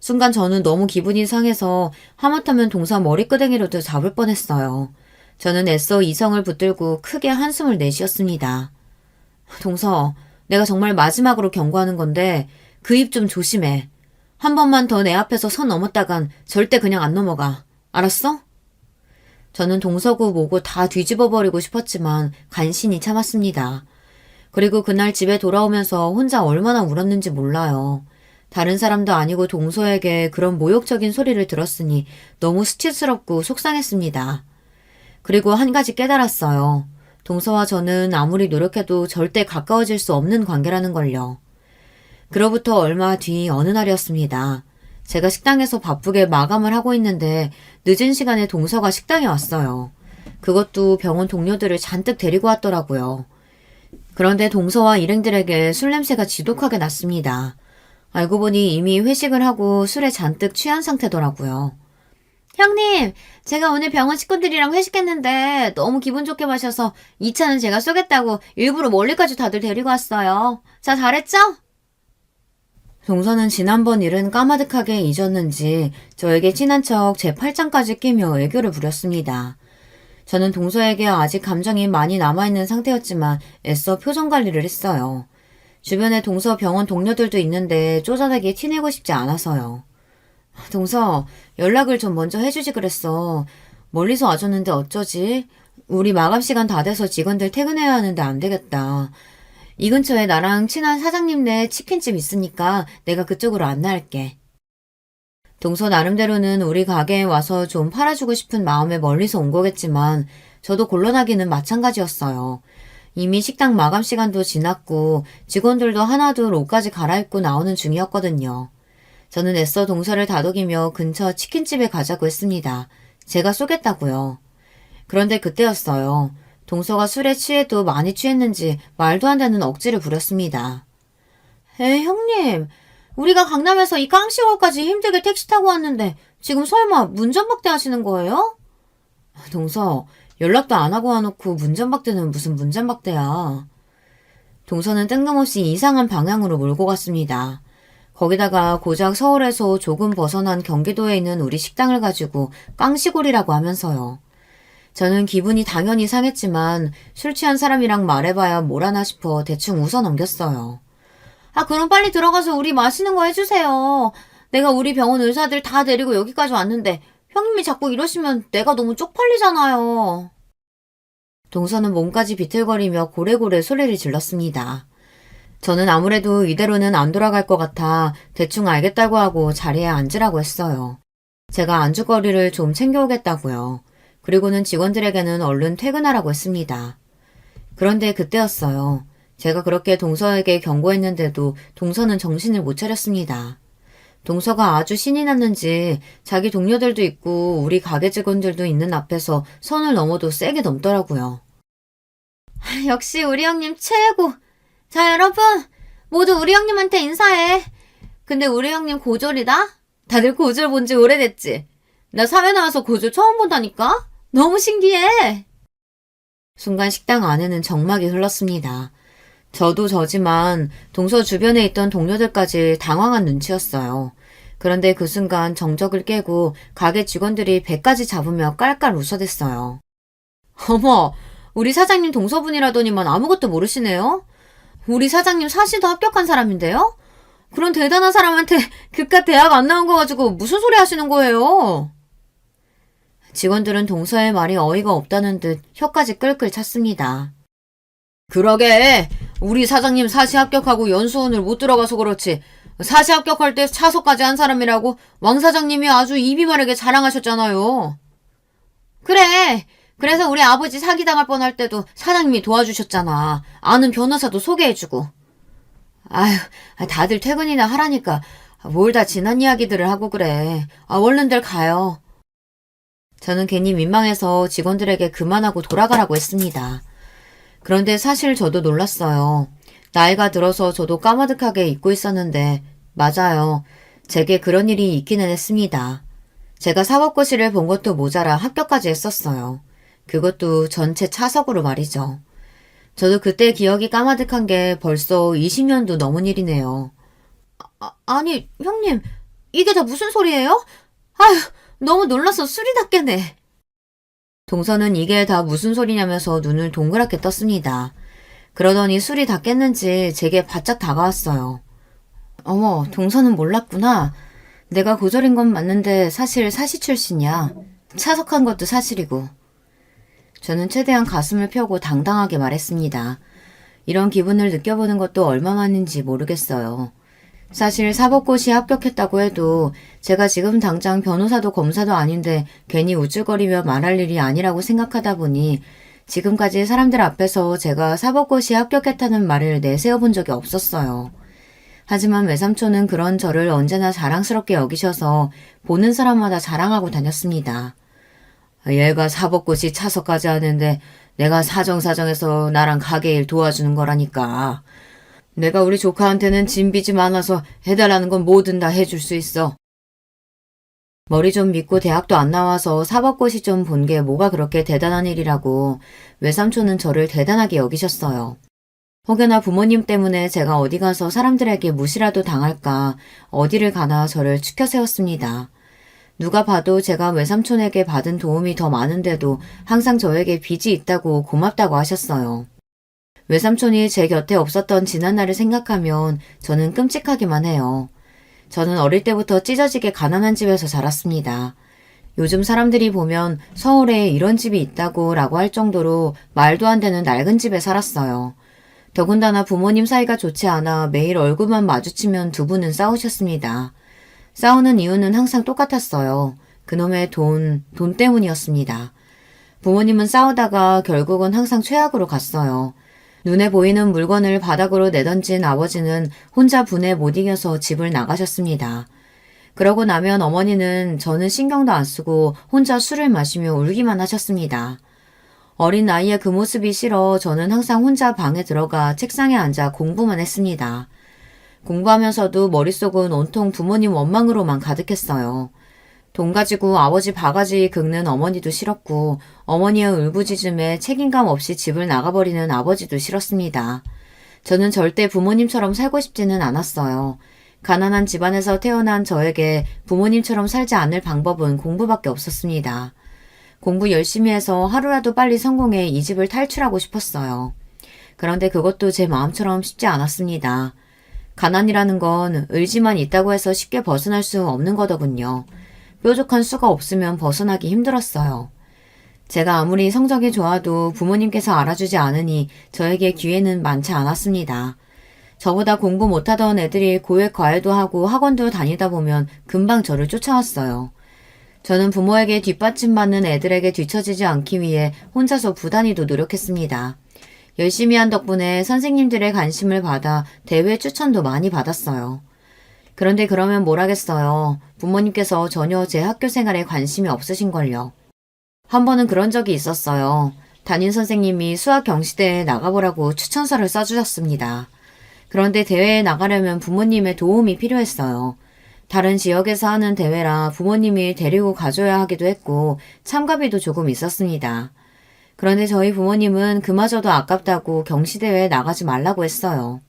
순간 저는 너무 기분이 상해서 하마터면 동서 머리끄댕이로도 잡을 뻔했어요. 저는 애써 이성을 붙들고 크게 한숨을 내쉬었습니다. 동서, 내가 정말 마지막으로 경고하는 건데 그 입 좀 조심해. 한 번만 더 내 앞에서 선 넘었다간 절대 그냥 안 넘어가. 알았어? 저는 동서고 뭐고 다 뒤집어버리고 싶었지만 간신히 참았습니다. 그리고 그날 집에 돌아오면서 혼자 얼마나 울었는지 몰라요. 다른 사람도 아니고 동서에게 그런 모욕적인 소리를 들었으니 너무 수치스럽고 속상했습니다. 그리고 한 가지 깨달았어요. 동서와 저는 아무리 노력해도 절대 가까워질 수 없는 관계라는 걸요. 그로부터 얼마 뒤 어느 날이었습니다. 제가 식당에서 바쁘게 마감을 하고 있는데 늦은 시간에 동서가 식당에 왔어요. 그것도 병원 동료들을 잔뜩 데리고 왔더라고요. 그런데 동서와 일행들에게 술 냄새가 지독하게 났습니다. 알고 보니 이미 회식을 하고 술에 잔뜩 취한 상태더라고요. 형님, 제가 오늘 병원 식구들이랑 회식했는데 너무 기분 좋게 마셔서 2차는 제가 쏘겠다고 일부러 멀리까지 다들 데리고 왔어요. 자, 잘했죠? 동서는 지난번 일은 까마득하게 잊었는지 저에게 친한 척 제 팔짱까지 끼며 애교를 부렸습니다. 저는 동서에게 아직 감정이 많이 남아있는 상태였지만 애써 표정 관리를 했어요. 주변에 동서 병원 동료들도 있는데 쪼잔하게 티내고 싶지 않아서요. 동서, 연락을 좀 먼저 해주지 그랬어. 멀리서 와줬는데 어쩌지? 우리 마감 시간 다 돼서 직원들 퇴근해야 하는데 안 되겠다. 이 근처에 나랑 친한 사장님네 치킨집 있으니까 내가 그쪽으로 안내할게. 동서 나름대로는 우리 가게에 와서 좀 팔아주고 싶은 마음에 멀리서 온 거겠지만 저도 곤란하기는 마찬가지였어요. 이미 식당 마감 시간도 지났고 직원들도 하나둘 옷까지 갈아입고 나오는 중이었거든요. 저는 애써 동서를 다독이며 근처 치킨집에 가자고 했습니다. 제가 쏘겠다고요. 그런데 그때였어요. 동서가 술에 취해도 많이 취했는지 말도 안 되는 억지를 부렸습니다. 형님, 우리가 강남에서 이 깡시골까지 힘들게 택시 타고 왔는데 지금 설마 문전박대 하시는 거예요? 동서, 연락도 안 하고 와놓고 문전박대는 무슨 문전박대야. 동서는 뜬금없이 이상한 방향으로 몰고 갔습니다. 거기다가 고작 서울에서 조금 벗어난 경기도에 있는 우리 식당을 가지고 깡시골이라고 하면서요. 저는 기분이 당연히 상했지만 술 취한 사람이랑 말해봐야 뭘 하나 싶어 대충 웃어 넘겼어요. 그럼 빨리 들어가서 우리 마시는 거 해주세요. 내가 우리 병원 의사들 다 데리고 여기까지 왔는데 형님이 자꾸 이러시면 내가 너무 쪽팔리잖아요. 동서는 몸까지 비틀거리며 고래고래 소리를 질렀습니다. 저는 아무래도 이대로는 안 돌아갈 것 같아 대충 알겠다고 하고 자리에 앉으라고 했어요. 제가 안주거리를 좀 챙겨오겠다고요. 그리고는 직원들에게는 얼른 퇴근하라고 했습니다. 그런데 그때였어요. 제가 그렇게 동서에게 경고했는데도 동서는 정신을 못 차렸습니다. 동서가 아주 신이 났는지 자기 동료들도 있고 우리 가게 직원들도 있는 앞에서 선을 넘어도 세게 넘더라고요. 역시 우리 형님 최고! 자, 여러분! 모두 우리 형님한테 인사해. 근데 우리 형님 고졸이다? 다들 고졸 본 지 오래됐지? 나 사회 나와서 고졸 처음 본다니까? 너무 신기해! 순간 식당 안에는 정막이 흘렀습니다. 저도 저지만 동서 주변에 있던 동료들까지 당황한 눈치였어요. 그런데 그 순간 정적을 깨고 가게 직원들이 배까지 잡으며 깔깔 웃어댔어요. 어머, 우리 사장님 동서분이라더니만 아무것도 모르시네요? 우리 사장님 사시도 합격한 사람인데요? 그런 대단한 사람한테 그깟 대학 안 나온 거 가지고 무슨 소리 하시는 거예요? 직원들은 동서의 말이 어이가 없다는 듯 혀까지 끌끌 찼습니다. 그러게, 우리 사장님 사시 합격하고 연수원을 못 들어가서 그렇지 사시 합격할 때 차석까지 한 사람이라고 왕 사장님이 아주 입이 마르게 자랑하셨잖아요. 그래, 그래서 우리 아버지 사기당할 뻔할 때도 사장님이 도와주셨잖아. 아는 변호사도 소개해주고. 아휴, 다들 퇴근이나 하라니까 뭘 다 지난 이야기들을 하고 그래. 얼른들 가요. 저는 괜히 민망해서 직원들에게 그만하고 돌아가라고 했습니다. 그런데 사실 저도 놀랐어요. 나이가 들어서 저도 까마득하게 잊고 있었는데 맞아요. 제게 그런 일이 있기는 했습니다. 제가 사법고시를 본 것도 모자라 합격까지 했었어요. 그것도 전체 차석으로 말이죠. 저도 그때 기억이 까마득한 게 벌써 20년도 넘은 일이네요. 아니, 형님, 이게 다 무슨 소리예요? 아휴, 너무 놀라서 술이 다 깨네. 동서는 이게 다 무슨 소리냐면서 눈을 동그랗게 떴습니다. 그러더니 술이 다 깼는지 제게 바짝 다가왔어요. 어머, 동서는 몰랐구나. 내가 고졸인 건 맞는데 사실 사시 출신이야. 차석한 것도 사실이고. 저는 최대한 가슴을 펴고 당당하게 말했습니다. 이런 기분을 느껴보는 것도 얼마만인지 모르겠어요. 사실 사법고시에 합격했다고 해도 제가 지금 당장 변호사도 검사도 아닌데 괜히 우쭐거리며 말할 일이 아니라고 생각하다 보니 지금까지 사람들 앞에서 제가 사법고시에 합격했다는 말을 내세워 본 적이 없었어요. 하지만 외삼촌은 그런 저를 언제나 자랑스럽게 여기셔서 보는 사람마다 자랑하고 다녔습니다. 얘가 사법고시 차석까지 하는데 내가 사정사정해서 나랑 가게 일 도와주는 거라니까. 내가 우리 조카한테는 진빚이 많아서 해달라는 건 뭐든 다 해줄 수 있어. 머리 좀 믿고 대학도 안 나와서 사법고시 좀 본 게 뭐가 그렇게 대단한 일이라고 외삼촌은 저를 대단하게 여기셨어요. 혹여나 부모님 때문에 제가 어디 가서 사람들에게 무시라도 당할까 어디를 가나 저를 추켜 세웠습니다. 누가 봐도 제가 외삼촌에게 받은 도움이 더 많은데도 항상 저에게 빚이 있다고 고맙다고 하셨어요. 외삼촌이 제 곁에 없었던 지난날을 생각하면 저는 끔찍하기만 해요. 저는 어릴 때부터 찢어지게 가난한 집에서 자랐습니다. 요즘 사람들이 보면 서울에 이런 집이 있다고 라고 할 정도로 말도 안 되는 낡은 집에 살았어요. 더군다나 부모님 사이가 좋지 않아 매일 얼굴만 마주치면 두 분은 싸우셨습니다. 싸우는 이유는 항상 똑같았어요. 그놈의 돈 때문이었습니다. 부모님은 싸우다가 결국은 항상 최악으로 갔어요. 눈에 보이는 물건을 바닥으로 내던진 아버지는 혼자 분에 못 이겨서 집을 나가셨습니다. 그러고 나면 어머니는 저는 신경도 안 쓰고 혼자 술을 마시며 울기만 하셨습니다. 어린 나이에 그 모습이 싫어 저는 항상 혼자 방에 들어가 책상에 앉아 공부만 했습니다. 공부하면서도 머릿속은 온통 부모님 원망으로만 가득했어요. 돈 가지고 아버지 바가지 긁는 어머니도 싫었고 어머니의 울부짖음에 책임감 없이 집을 나가버리는 아버지도 싫었습니다. 저는 절대 부모님처럼 살고 싶지는 않았어요. 가난한 집안에서 태어난 저에게 부모님처럼 살지 않을 방법은 공부밖에 없었습니다. 공부 열심히 해서 하루라도 빨리 성공해 이 집을 탈출하고 싶었어요. 그런데 그것도 제 마음처럼 쉽지 않았습니다. 가난이라는 건 의지만 있다고 해서 쉽게 벗어날 수 없는 거더군요. 뾰족한 수가 없으면 벗어나기 힘들었어요. 제가 아무리 성적이 좋아도 부모님께서 알아주지 않으니 저에게 기회는 많지 않았습니다. 저보다 공부 못하던 애들이 고액 과외도 하고 학원도 다니다 보면 금방 저를 쫓아왔어요. 저는 부모에게 뒷받침받는 애들에게 뒤처지지 않기 위해 혼자서 부단히도 노력했습니다. 열심히 한 덕분에 선생님들의 관심을 받아 대회 추천도 많이 받았어요. 그런데 그러면 뭘 하겠어요. 부모님께서 전혀 제 학교 생활에 관심이 없으신걸요. 한 번은 그런 적이 있었어요. 담임 선생님이 수학 경시대회에 나가보라고 추천서를 써주셨습니다. 그런데 대회에 나가려면 부모님의 도움이 필요했어요. 다른 지역에서 하는 대회라 부모님이 데리고 가줘야 하기도 했고 참가비도 조금 있었습니다. 그런데 저희 부모님은 그마저도 아깝다고 경시대회에 나가지 말라고 했어요.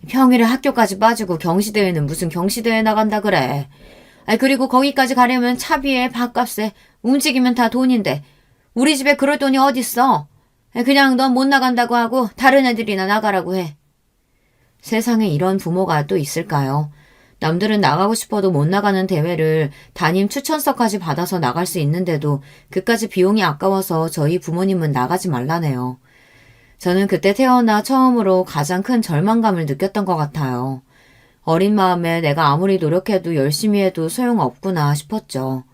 평일에 학교까지 빠지고 경시대회는 무슨 경시대회 나간다 그래. 그리고 거기까지 가려면 차비에 밥값에 움직이면 다 돈인데 우리 집에 그럴 돈이 어딨어. 그냥 넌 못 나간다고 하고 다른 애들이나 나가라고 해. 세상에 이런 부모가 또 있을까요? 남들은 나가고 싶어도 못 나가는 대회를 담임 추천서까지 받아서 나갈 수 있는데도 그까지 비용이 아까워서 저희 부모님은 나가지 말라네요. 저는 그때 태어나 처음으로 가장 큰 절망감을 느꼈던 것 같아요. 어린 마음에 내가 아무리 노력해도 열심히 해도 소용없구나 싶었죠.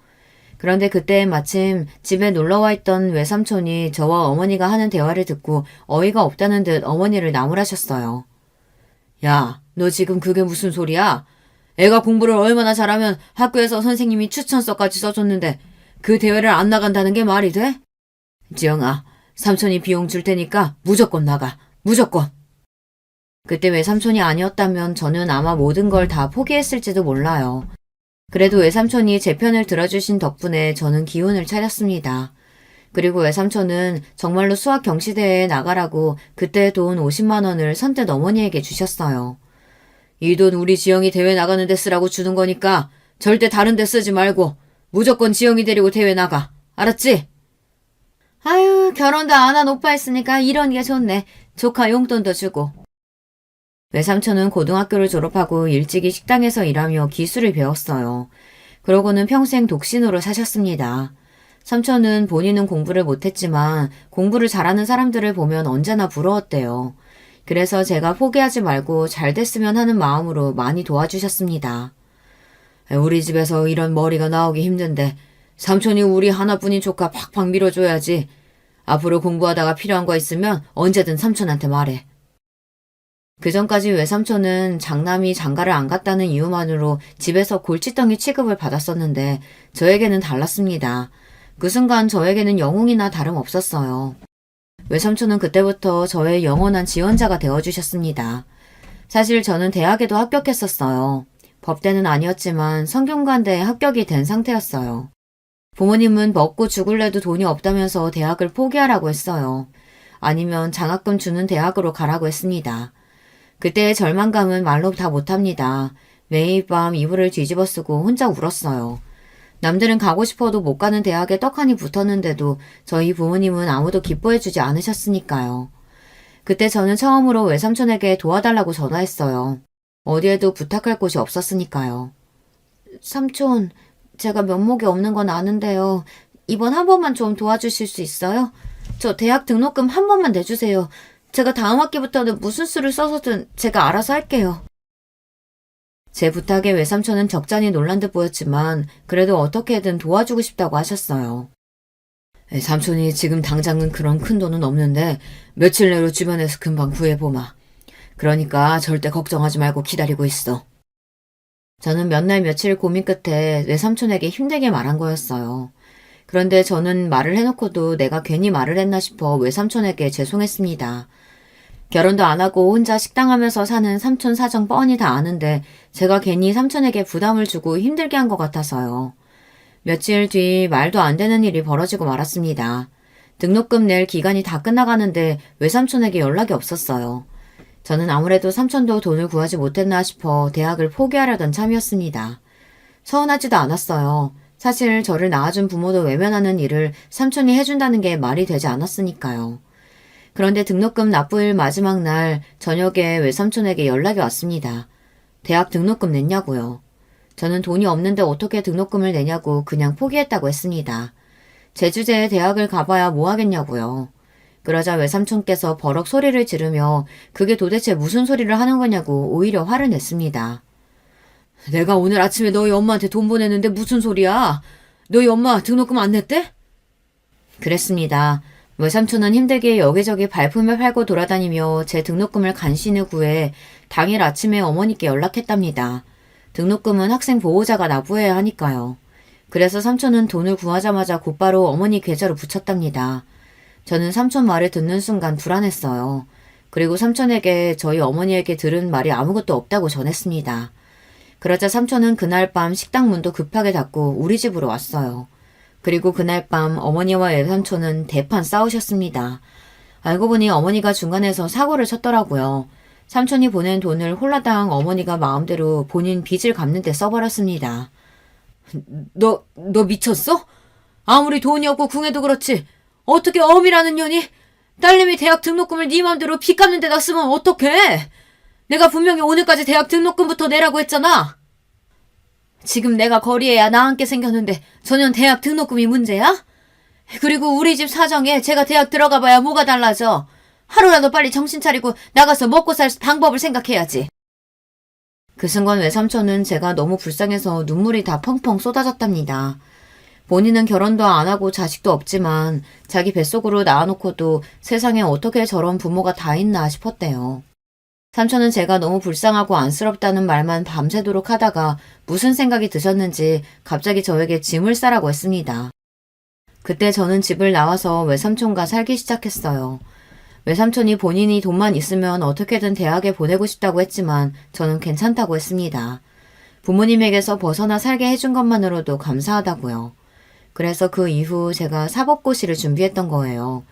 그런데 그때 마침 집에 놀러와 있던 외삼촌이 저와 어머니가 하는 대화를 듣고 어이가 없다는 듯 어머니를 나무라셨어요. 야, 너 지금 그게 무슨 소리야? 애가 공부를 얼마나 잘하면 학교에서 선생님이 추천서까지 써줬는데 그 대회를 안 나간다는 게 말이 돼? 지영아, 삼촌이 비용 줄 테니까 무조건 나가. 무조건. 그때 외삼촌이 아니었다면 저는 아마 모든 걸 다 포기했을지도 몰라요. 그래도 외삼촌이 제 편을 들어주신 덕분에 저는 기운을 차렸습니다. 그리고 외삼촌은 정말로 수학 경시대회에 나가라고 그때 돈 50만 원을 선뜻 어머니에게 주셨어요. 이 돈 우리 지영이 대회 나가는 데 쓰라고 주는 거니까 절대 다른 데 쓰지 말고 무조건 지영이 데리고 대회 나가. 알았지? 아유, 결혼도 안 한 오빠 있으니까 이런 게 좋네. 조카 용돈도 주고. 외삼촌은 고등학교를 졸업하고 일찍이 식당에서 일하며 기술을 배웠어요. 그러고는 평생 독신으로 사셨습니다. 삼촌은 본인은 공부를 못했지만 공부를 잘하는 사람들을 보면 언제나 부러웠대요. 그래서 제가 포기하지 말고 잘 됐으면 하는 마음으로 많이 도와주셨습니다. 우리 집에서 이런 머리가 나오기 힘든데 삼촌이 우리 하나뿐인 조카 팍팍 밀어줘야지. 앞으로 공부하다가 필요한 거 있으면 언제든 삼촌한테 말해. 그전까지 외삼촌은 장남이 장가를 안 갔다는 이유만으로 집에서 골칫덩이 취급을 받았었는데 저에게는 달랐습니다. 그 순간 저에게는 영웅이나 다름없었어요. 외삼촌은 그때부터 저의 영원한 지원자가 되어주셨습니다. 사실 저는 대학에도 합격했었어요. 법대는 아니었지만 성균관대에 합격이 된 상태였어요. 부모님은 먹고 죽을래도 돈이 없다면서 대학을 포기하라고 했어요. 아니면 장학금 주는 대학으로 가라고 했습니다. 그때의 절망감은 말로 다 못합니다. 매일 밤 이불을 뒤집어 쓰고 혼자 울었어요. 남들은 가고 싶어도 못 가는 대학에 떡하니 붙었는데도 저희 부모님은 아무도 기뻐해주지 않으셨으니까요. 그때 저는 처음으로 외삼촌에게 도와달라고 전화했어요. 어디에도 부탁할 곳이 없었으니까요. 삼촌, 제가 면목이 없는 건 아는데요. 이번 한 번만 좀 도와주실 수 있어요? 저 대학 등록금 한 번만 내주세요. 제가 다음 학기부터는 무슨 수를 써서든 제가 알아서 할게요. 제 부탁에 외삼촌은 적잖이 놀란 듯 보였지만 그래도 어떻게든 도와주고 싶다고 하셨어요. 삼촌이 지금 당장은 그런 큰 돈은 없는데 며칠 내로 주변에서 금방 구해보마. 그러니까 절대 걱정하지 말고 기다리고 있어. 저는 몇 날 며칠 고민 끝에 외삼촌에게 힘들게 말한 거였어요. 그런데 저는 말을 해놓고도 내가 괜히 말을 했나 싶어 외삼촌에게 죄송했습니다. 결혼도 안 하고 혼자 식당하면서 사는 삼촌 사정 뻔히 다 아는데 제가 괜히 삼촌에게 부담을 주고 힘들게 한 것 같아서요. 며칠 뒤 말도 안 되는 일이 벌어지고 말았습니다. 등록금 낼 기간이 다 끝나가는데 외삼촌에게 연락이 없었어요. 저는 아무래도 삼촌도 돈을 구하지 못했나 싶어 대학을 포기하려던 참이었습니다. 서운하지도 않았어요. 사실 저를 낳아준 부모도 외면하는 일을 삼촌이 해준다는 게 말이 되지 않았으니까요. 그런데 등록금 납부일 마지막 날 저녁에 외삼촌에게 연락이 왔습니다. 대학 등록금 냈냐고요. 저는 돈이 없는데 어떻게 등록금을 내냐고 그냥 포기했다고 했습니다. 제 주제에 대학을 가봐야 뭐 하겠냐고요. 그러자 외삼촌께서 버럭 소리를 지르며 그게 도대체 무슨 소리를 하는 거냐고 오히려 화를 냈습니다. 내가 오늘 아침에 너희 엄마한테 돈 보냈는데 무슨 소리야? 너희 엄마 등록금 안 냈대? 그랬습니다. 외삼촌은 힘들게 여기저기 발품을 팔고 돌아다니며 제 등록금을 간신히 구해 당일 아침에 어머니께 연락했답니다. 등록금은 학생 보호자가 납부해야 하니까요. 그래서 삼촌은 돈을 구하자마자 곧바로 어머니 계좌로 붙였답니다. 저는 삼촌 말을 듣는 순간 불안했어요. 그리고 삼촌에게 저희 어머니에게 들은 말이 아무것도 없다고 전했습니다. 그러자 삼촌은 그날 밤 식당 문도 급하게 닫고 우리 집으로 왔어요. 그리고 그날 밤 어머니와 외삼촌은 대판 싸우셨습니다. 알고 보니 어머니가 중간에서 사고를 쳤더라고요. 삼촌이 보낸 돈을 홀라당 어머니가 마음대로 본인 빚을 갚는 데 써버렸습니다. 너 미쳤어? 아무리 돈이 없고 궁해도 그렇지. 어떻게 어미라는 년이 딸내미 대학 등록금을 네 맘대로 빚 갚는 데다 쓰면 어떡해? 내가 분명히 오늘까지 대학 등록금부터 내라고 했잖아. 지금 내가 거리에야 나앉게 생겼는데 전혀 대학 등록금이 문제야? 그리고 우리 집 사정에 제가 대학 들어가 봐야 뭐가 달라져. 하루라도 빨리 정신 차리고 나가서 먹고 살 방법을 생각해야지. 그 순간 외삼촌은 제가 너무 불쌍해서 눈물이 다 펑펑 쏟아졌답니다. 본인은 결혼도 안 하고 자식도 없지만 자기 뱃속으로 낳아놓고도 세상에 어떻게 저런 부모가 다 있나 싶었대요. 삼촌은 제가 너무 불쌍하고 안쓰럽다는 말만 밤새도록 하다가 무슨 생각이 드셨는지 갑자기 저에게 짐을 싸라고 했습니다. 그때 저는 집을 나와서 외삼촌과 살기 시작했어요. 외삼촌이 본인이 돈만 있으면 어떻게든 대학에 보내고 싶다고 했지만 저는 괜찮다고 했습니다. 부모님에게서 벗어나 살게 해준 것만으로도 감사하다고요. 그래서 그 이후 제가 사법고시를 준비했던 거예요.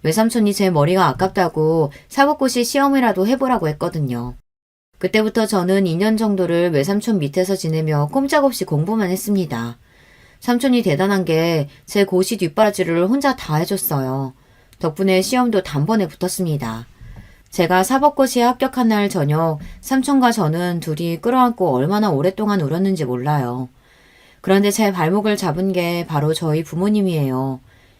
외삼촌이 제 머리가 아깝다고 사법고시 시험이라도 해보라고 했거든요. 그때부터 저는 2년 정도를 외삼촌 밑에서 지내며 꼼짝없이 공부만 했습니다. 삼촌이 대단한 게 제 고시 뒷바라지를 혼자 다 해줬어요. 덕분에 시험도 단번에 붙었습니다. 제가 사법고시에 합격한 날 저녁 삼촌과 저는 둘이 끌어안고 얼마나 오랫동안 울었는지 몰라요. 그런데 제 발목을 잡은 게 바로 저희 부모님이에요.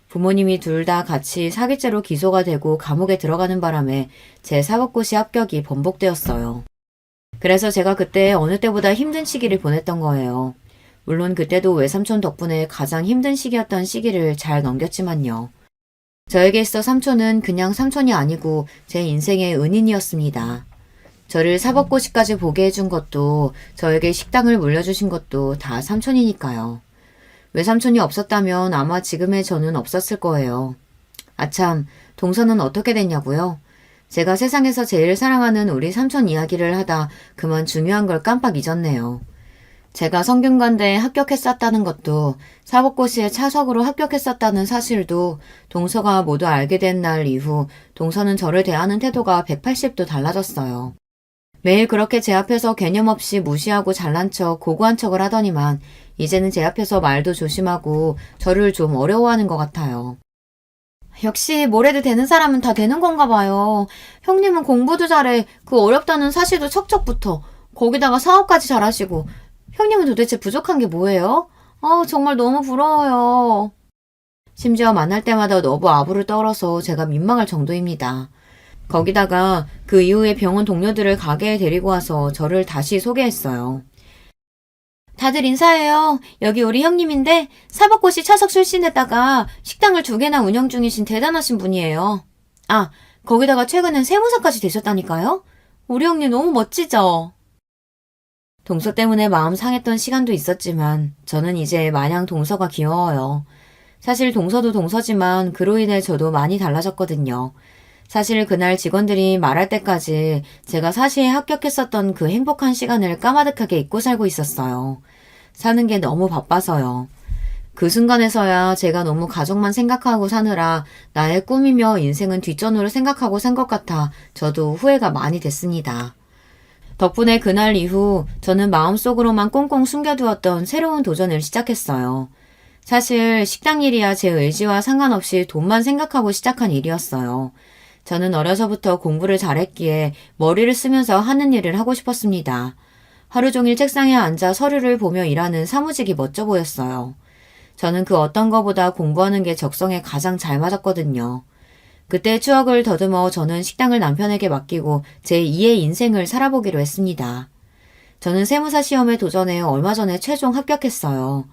부모님이 둘 다 같이 사기죄로 기소가 되고 감옥에 들어가는 바람에 제 사법고시 합격이 번복되었어요. 그래서 제가 그때 어느 때보다 힘든 시기를 보냈던 거예요. 물론 그때도 외삼촌 덕분에 가장 힘든 시기였던 시기를 잘 넘겼지만요. 저에게 있어 삼촌은 그냥 삼촌이 아니고 제 인생의 은인이었습니다. 저를 사법고시까지 보게 해준 것도 저에게 식당을 물려주신 것도 다 삼촌이니까요. 외삼촌이 없었다면 아마 지금의 저는 없었을 거예요. 아참, 동서는 어떻게 됐냐고요? 제가 세상에서 제일 사랑하는 우리 삼촌 이야기를 하다 그만 중요한 걸 깜빡 잊었네요. 제가 성균관대에 합격했었다는 것도 사법고시에 차석으로 합격했었다는 사실도 동서가 모두 알게 된 날 이후 동서는 저를 대하는 태도가 180도 달라졌어요. 매일 그렇게 제 앞에서 개념 없이 무시하고 잘난 척, 고고한 척을 하더니만 이제는 제 앞에서 말도 조심하고 저를 좀 어려워하는 것 같아요. 역시 뭘 해도 되는 사람은 다 되는 건가 봐요. 형님은 공부도 잘해. 그 어렵다는 사실도 척척 붙어. 거기다가 사업까지 잘하시고. 형님은 도대체 부족한 게 뭐예요? 정말 너무 부러워요. 심지어 만날 때마다 너무 아부를 떨어서 제가 민망할 정도입니다. 거기다가 그 이후에 병원 동료들을 가게에 데리고 와서 저를 다시 소개했어요. 다들 인사해요. 여기 우리 형님인데 사법고시 차석 출신에다가 식당을 2개나 운영 중이신 대단하신 분이에요. 아, 거기다가 최근엔 세무사까지 되셨다니까요? 우리 형님 너무 멋지죠? 동서 때문에 마음 상했던 시간도 있었지만 저는 이제 마냥 동서가 귀여워요. 사실 동서도 동서지만 그로 인해 저도 많이 달라졌거든요. 사실 그날 직원들이 말할 때까지 제가 사시에 합격했었던 그 행복한 시간을 까마득하게 잊고 살고 있었어요. 사는 게 너무 바빠서요. 그 순간에서야 제가 너무 가족만 생각하고 사느라 나의 꿈이며 인생은 뒷전으로 생각하고 산 것 같아 저도 후회가 많이 됐습니다. 덕분에 그날 이후 저는 마음속으로만 꽁꽁 숨겨두었던 새로운 도전을 시작했어요. 사실 식당 일이야 제 의지와 상관없이 돈만 생각하고 시작한 일이었어요. 저는 어려서부터 공부를 잘했기에 머리를 쓰면서 하는 일을 하고 싶었습니다. 하루 종일 책상에 앉아 서류를 보며 일하는 사무직이 멋져 보였어요. 저는 그 어떤 거보다 공부하는 게 적성에 가장 잘 맞았거든요. 그때 추억을 더듬어 저는 식당을 남편에게 맡기고 제 2의 인생을 살아보기로 했습니다. 저는 세무사 시험에 도전해 얼마 전에 최종 합격했어요.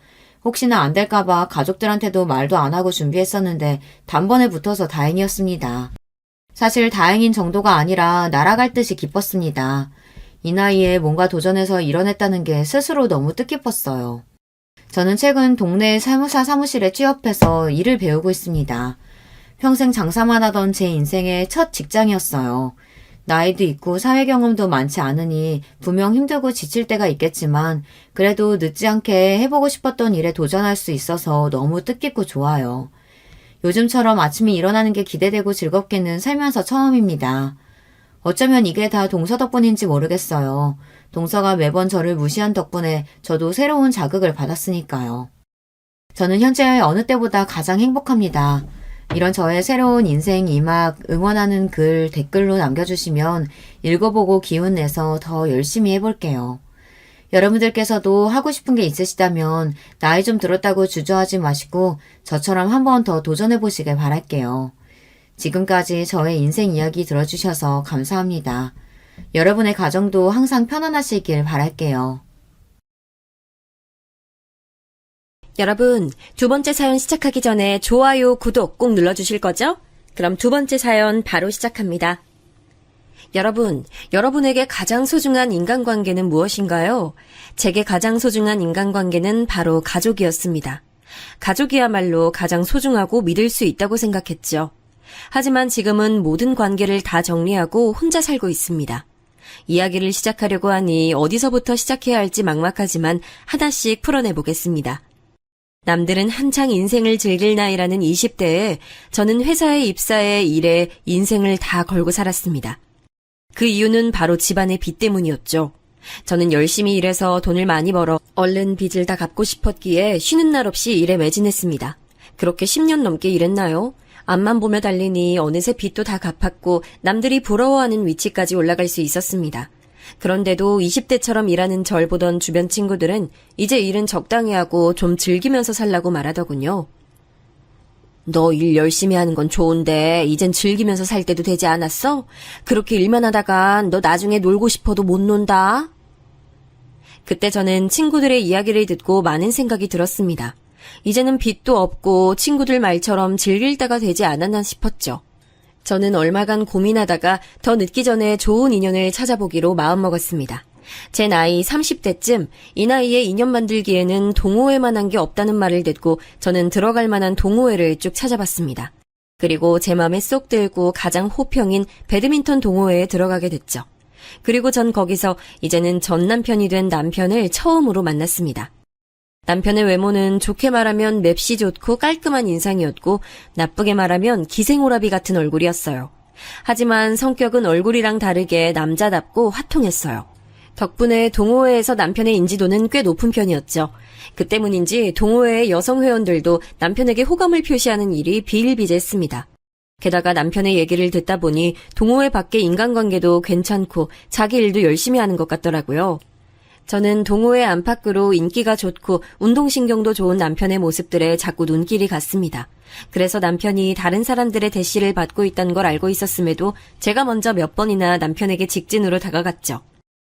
혹시나 안 될까봐 가족들한테도 말도 안 하고 준비했었는데 단번에 붙어서 다행이었습니다. 사실 다행인 정도가 아니라 날아갈 듯이 기뻤습니다. 이 나이에 뭔가 도전해서 이뤄냈다는 게 스스로 너무 뜻깊었어요. 저는 최근 동네 세무사 사무실에 취업해서 일을 배우고 있습니다. 평생 장사만 하던 제 인생의 첫 직장이었어요. 나이도 있고 사회 경험도 많지 않으니 분명 힘들고 지칠 때가 있겠지만 그래도 늦지 않게 해보고 싶었던 일에 도전할 수 있어서 너무 뜻깊고 좋아요. 요즘처럼 아침에 일어나는 게 기대되고 즐겁게는 살면서 처음입니다. 어쩌면 이게 다 동서 덕분인지 모르겠어요. 동서가 매번 저를 무시한 덕분에 저도 새로운 자극을 받았으니까요. 저는 현재 어느 때보다 가장 행복합니다. 이런 저의 새로운 인생 이막 응원하는 글 댓글로 남겨주시면 읽어보고 기운 내서 더 열심히 해볼게요. 여러분들께서도 하고 싶은 게 있으시다면 나이 좀 들었다고 주저하지 마시고 저처럼 한번 더 도전해보시길 바랄게요. 지금까지 저의 인생 이야기 들어주셔서 감사합니다. 여러분의 가정도 항상 편안하시길 바랄게요. 여러분, 두 번째 사연 시작하기 전에 좋아요, 구독 꼭 눌러주실 거죠? 그럼 두 번째 사연 바로 시작합니다. 여러분, 여러분에게 가장 소중한 인간관계는 무엇인가요? 제게 가장 소중한 인간관계는 바로 가족이었습니다. 가족이야말로 가장 소중하고 믿을 수 있다고 생각했죠. 하지만 지금은 모든 관계를 다 정리하고 혼자 살고 있습니다. 이야기를 시작하려고 하니 어디서부터 시작해야 할지 막막하지만 하나씩 풀어내보겠습니다. 남들은 한창 인생을 즐길 나이라는 20대에 저는 회사에 입사해 일에 인생을 다 걸고 살았습니다. 그 이유는 바로 집안의 빚 때문이었죠. 저는 열심히 일해서 돈을 많이 벌어 얼른 빚을 다 갚고 싶었기에 쉬는 날 없이 일에 매진했습니다. 그렇게 10년 넘게 일했나요? 앞만 보며 달리니 어느새 빚도 다 갚았고 남들이 부러워하는 위치까지 올라갈 수 있었습니다. 그런데도 20대처럼 일하는 절 보던 주변 친구들은 이제 일은 적당히 하고 좀 즐기면서 살라고 말하더군요. 너 일 열심히 하는 건 좋은데 이젠 즐기면서 살 때도 되지 않았어? 그렇게 일만 하다간 너 나중에 놀고 싶어도 못 논다. 그때 저는 친구들의 이야기를 듣고 많은 생각이 들었습니다. 이제는 빚도 없고 친구들 말처럼 즐길 때가 되지 않았나 싶었죠. 저는 얼마간 고민하다가 더 늦기 전에 좋은 인연을 찾아보기로 마음먹었습니다. 제 나이 30대쯤 이 나이에 인연 만들기에는 동호회만 한 게 없다는 말을 듣고 저는 들어갈 만한 동호회를 쭉 찾아봤습니다. 그리고 제 맘에 쏙 들고 가장 호평인 배드민턴 동호회에 들어가게 됐죠. 그리고 전 거기서 이제는 전 남편이 된 남편을 처음으로 만났습니다. 남편의 외모는 좋게 말하면 맵시 좋고 깔끔한 인상이었고 나쁘게 말하면 기생오라비 같은 얼굴이었어요. 하지만 성격은 얼굴이랑 다르게 남자답고 화통했어요. 덕분에 동호회에서 남편의 인지도는 꽤 높은 편이었죠. 그 때문인지 동호회의 여성 회원들도 남편에게 호감을 표시하는 일이 비일비재했습니다. 게다가 남편의 얘기를 듣다 보니 동호회 밖의 인간관계도 괜찮고 자기 일도 열심히 하는 것 같더라고요. 저는 동호회 안팎으로 인기가 좋고 운동신경도 좋은 남편의 모습들에 자꾸 눈길이 갔습니다. 그래서 남편이 다른 사람들의 대시를 받고 있다는 걸 알고 있었음에도 제가 먼저 몇 번이나 남편에게 직진으로 다가갔죠.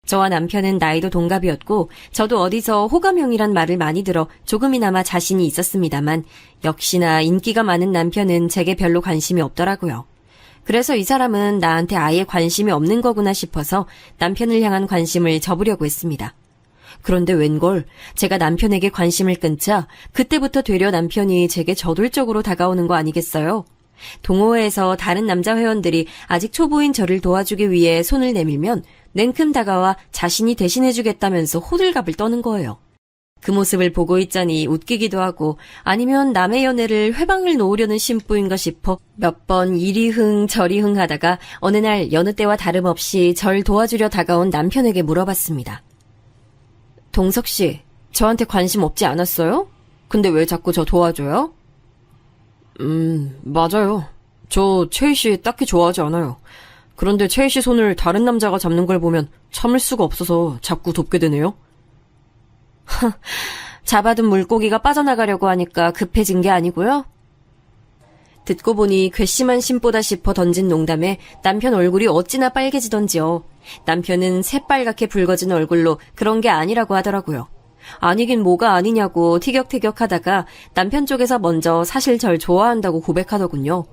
저와 남편은 나이도 동갑이었고 저도 어디서 호감형이란 말을 많이 들어 조금이나마 자신이 있었습니다만 역시나 인기가 많은 남편은 제게 별로 관심이 없더라고요. 그래서 이 사람은 나한테 아예 관심이 없는 거구나 싶어서 남편을 향한 관심을 접으려고 했습니다. 그런데 웬걸 제가 남편에게 관심을 끊자 그때부터 되려 남편이 제게 저돌적으로 다가오는 거 아니겠어요? 동호회에서 다른 남자 회원들이 아직 초보인 저를 도와주기 위해 손을 내밀면 냉큼 다가와 자신이 대신해주겠다면서 호들갑을 떠는 거예요. 그 모습을 보고 있자니 웃기기도 하고 아니면 남의 연애를 회방을 놓으려는 심부인가 싶어 몇 번 이리 흥 저리 흥 하다가 어느 날 여느 때와 다름없이 절 도와주려 다가온 남편에게 물어봤습니다. 동석 씨, 저한테 관심 없지 않았어요? 근데 왜 자꾸 저 도와줘요? 맞아요. 저 채희 씨 딱히 좋아하지 않아요. 그런데 채희 씨 손을 다른 남자가 잡는 걸 보면 참을 수가 없어서 자꾸 돕게 되네요. 잡아둔 물고기가 빠져나가려고 하니까 급해진 게 아니고요. 듣고 보니 괘씸한 심보다 싶어 던진 농담에 남편 얼굴이 어찌나 빨개지던지요. 남편은 새빨갛게 붉어진 얼굴로 그런 게 아니라고 하더라고요. 아니긴 뭐가 아니냐고 티격태격하다가 남편 쪽에서 먼저 사실 절 좋아한다고 고백하더군요.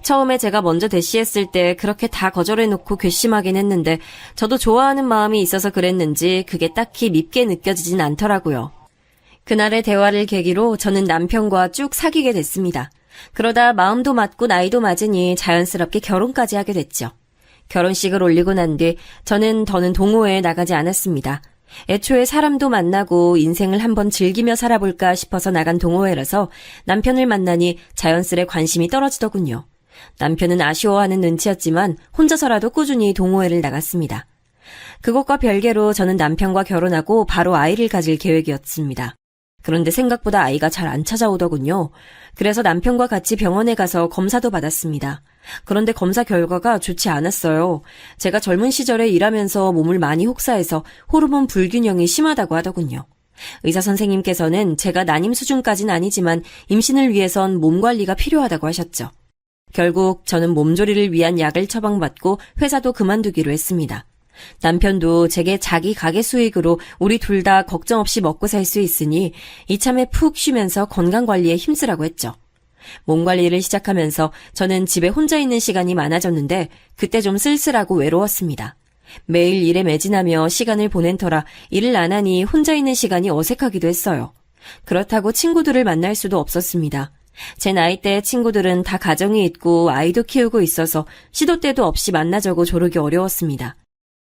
처음에 제가 먼저 대시했을 때 그렇게 다 거절해놓고 괘씸하긴 했는데 저도 좋아하는 마음이 있어서 그랬는지 그게 딱히 밉게 느껴지진 않더라고요. 그날의 대화를 계기로 저는 남편과 쭉 사귀게 됐습니다. 그러다 마음도 맞고 나이도 맞으니 자연스럽게 결혼까지 하게 됐죠. 결혼식을 올리고 난 뒤 저는 더는 동호회에 나가지 않았습니다. 애초에 사람도 만나고 인생을 한번 즐기며 살아볼까 싶어서 나간 동호회라서 남편을 만나니 자연스레 관심이 떨어지더군요. 남편은 아쉬워하는 눈치였지만 혼자서라도 꾸준히 동호회를 나갔습니다. 그것과 별개로 저는 남편과 결혼하고 바로 아이를 가질 계획이었습니다. 그런데 생각보다 아이가 잘 안 찾아오더군요. 그래서 남편과 같이 병원에 가서 검사도 받았습니다. 그런데 검사 결과가 좋지 않았어요. 제가 젊은 시절에 일하면서 몸을 많이 혹사해서 호르몬 불균형이 심하다고 하더군요. 의사 선생님께서는 제가 난임 수준까진 아니지만 임신을 위해선 몸 관리가 필요하다고 하셨죠. 결국 저는 몸조리를 위한 약을 처방받고 회사도 그만두기로 했습니다. 남편도 제게 자기 가게 수익으로 우리 둘 다 걱정 없이 먹고 살 수 있으니 이참에 푹 쉬면서 건강관리에 힘쓰라고 했죠. 몸관리를 시작하면서 저는 집에 혼자 있는 시간이 많아졌는데 그때 좀 쓸쓸하고 외로웠습니다. 매일 일에 매진하며 시간을 보낸 터라 일을 안 하니 혼자 있는 시간이 어색하기도 했어요. 그렇다고 친구들을 만날 수도 없었습니다. 제 나이대의 친구들은 다 가정이 있고 아이도 키우고 있어서 시도 때도 없이 만나자고 조르기 어려웠습니다.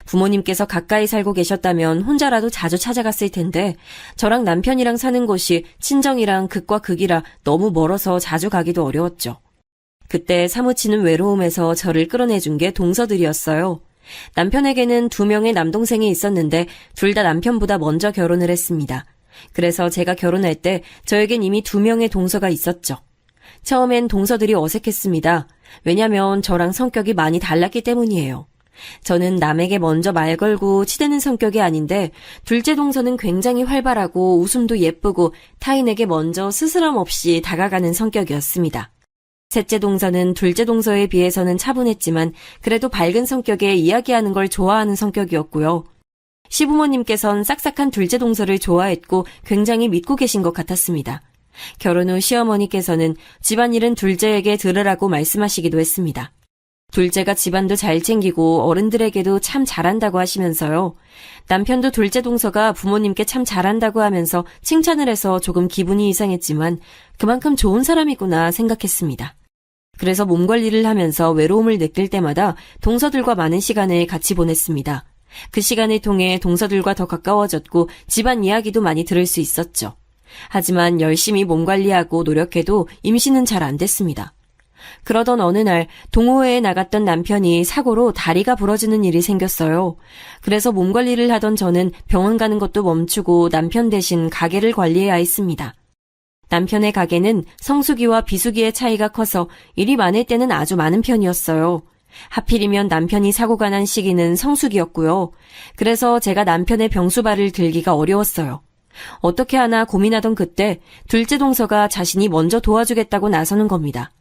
부모님께서 가까이 살고 계셨다면 혼자라도 자주 찾아갔을 텐데 저랑 남편이랑 사는 곳이 친정이랑 극과 극이라 너무 멀어서 자주 가기도 어려웠죠. 그때 사무치는 외로움에서 저를 끌어내준 게 동서들이었어요. 남편에게는 2명의 남동생이 있었는데 둘 다 남편보다 먼저 결혼을 했습니다. 그래서 제가 결혼할 때 저에겐 이미 2명의 동서가 있었죠. 처음엔 동서들이 어색했습니다. 왜냐면 저랑 성격이 많이 달랐기 때문이에요. 저는 남에게 먼저 말 걸고 치대는 성격이 아닌데 둘째 동서는 굉장히 활발하고 웃음도 예쁘고 타인에게 먼저 스스럼 없이 다가가는 성격이었습니다. 셋째 동서는 둘째 동서에 비해서는 차분했지만 그래도 밝은 성격에 이야기하는 걸 좋아하는 성격이었고요. 시부모님께선 싹싹한 둘째 동서를 좋아했고 굉장히 믿고 계신 것 같았습니다. 결혼 후 시어머니께서는 집안일은 둘째에게 들으라고 말씀하시기도 했습니다. 둘째가 집안도 잘 챙기고 어른들에게도 참 잘한다고 하시면서요. 남편도 둘째 동서가 부모님께 참 잘한다고 하면서 칭찬을 해서 조금 기분이 이상했지만 그만큼 좋은 사람이구나 생각했습니다. 그래서 몸 관리를 하면서 외로움을 느낄 때마다 동서들과 많은 시간을 같이 보냈습니다. 그 시간을 통해 동서들과 더 가까워졌고 집안 이야기도 많이 들을 수 있었죠. 하지만 열심히 몸 관리하고 노력해도 임신은 잘 안 됐습니다. 그러던 어느 날 동호회에 나갔던 남편이 사고로 다리가 부러지는 일이 생겼어요. 그래서 몸 관리를 하던 저는 병원 가는 것도 멈추고 남편 대신 가게를 관리해야 했습니다. 남편의 가게는 성수기와 비수기의 차이가 커서 일이 많을 때는 아주 많은 편이었어요. 하필이면 남편이 사고가 난 시기는 성수기였고요. 그래서 제가 남편의 병수발을 들기가 어려웠어요. 어떻게 하나 고민하던 그때 둘째 동서가 자신이 먼저 도와주겠다고 나서는 겁니다.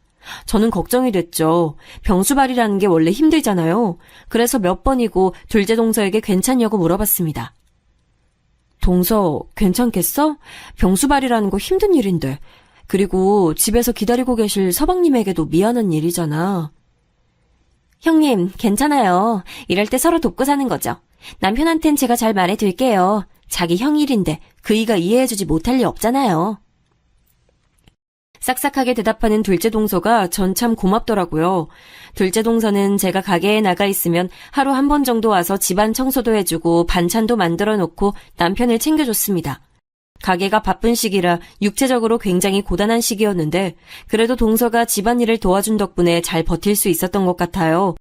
저는 걱정이 됐죠. 병수발이라는 게 원래 힘들잖아요. 그래서 몇 번이고 둘째 동서에게 괜찮냐고 물어봤습니다. 동서, 괜찮겠어? 병수발이라는 거 힘든 일인데. 그리고 집에서 기다리고 계실 서방님에게도 미안한 일이잖아. 형님, 괜찮아요. 이럴 때 서로 돕고 사는 거죠. 남편한텐 제가 잘 말해둘게요. 자기 형 일인데 그이가 이해해주지 못할 리 없잖아요. 싹싹하게 대답하는 둘째 동서가 전 참 고맙더라고요. 둘째 동서는 제가 가게에 나가 있으면 하루 한 번 정도 와서 집안 청소도 해주고 반찬도 만들어 놓고 남편을 챙겨줬습니다. 가게가 바쁜 시기라 육체적으로 굉장히 고단한 시기였는데 그래도 동서가 집안일을 도와준 덕분에 잘 버틸 수 있었던 것 같아요.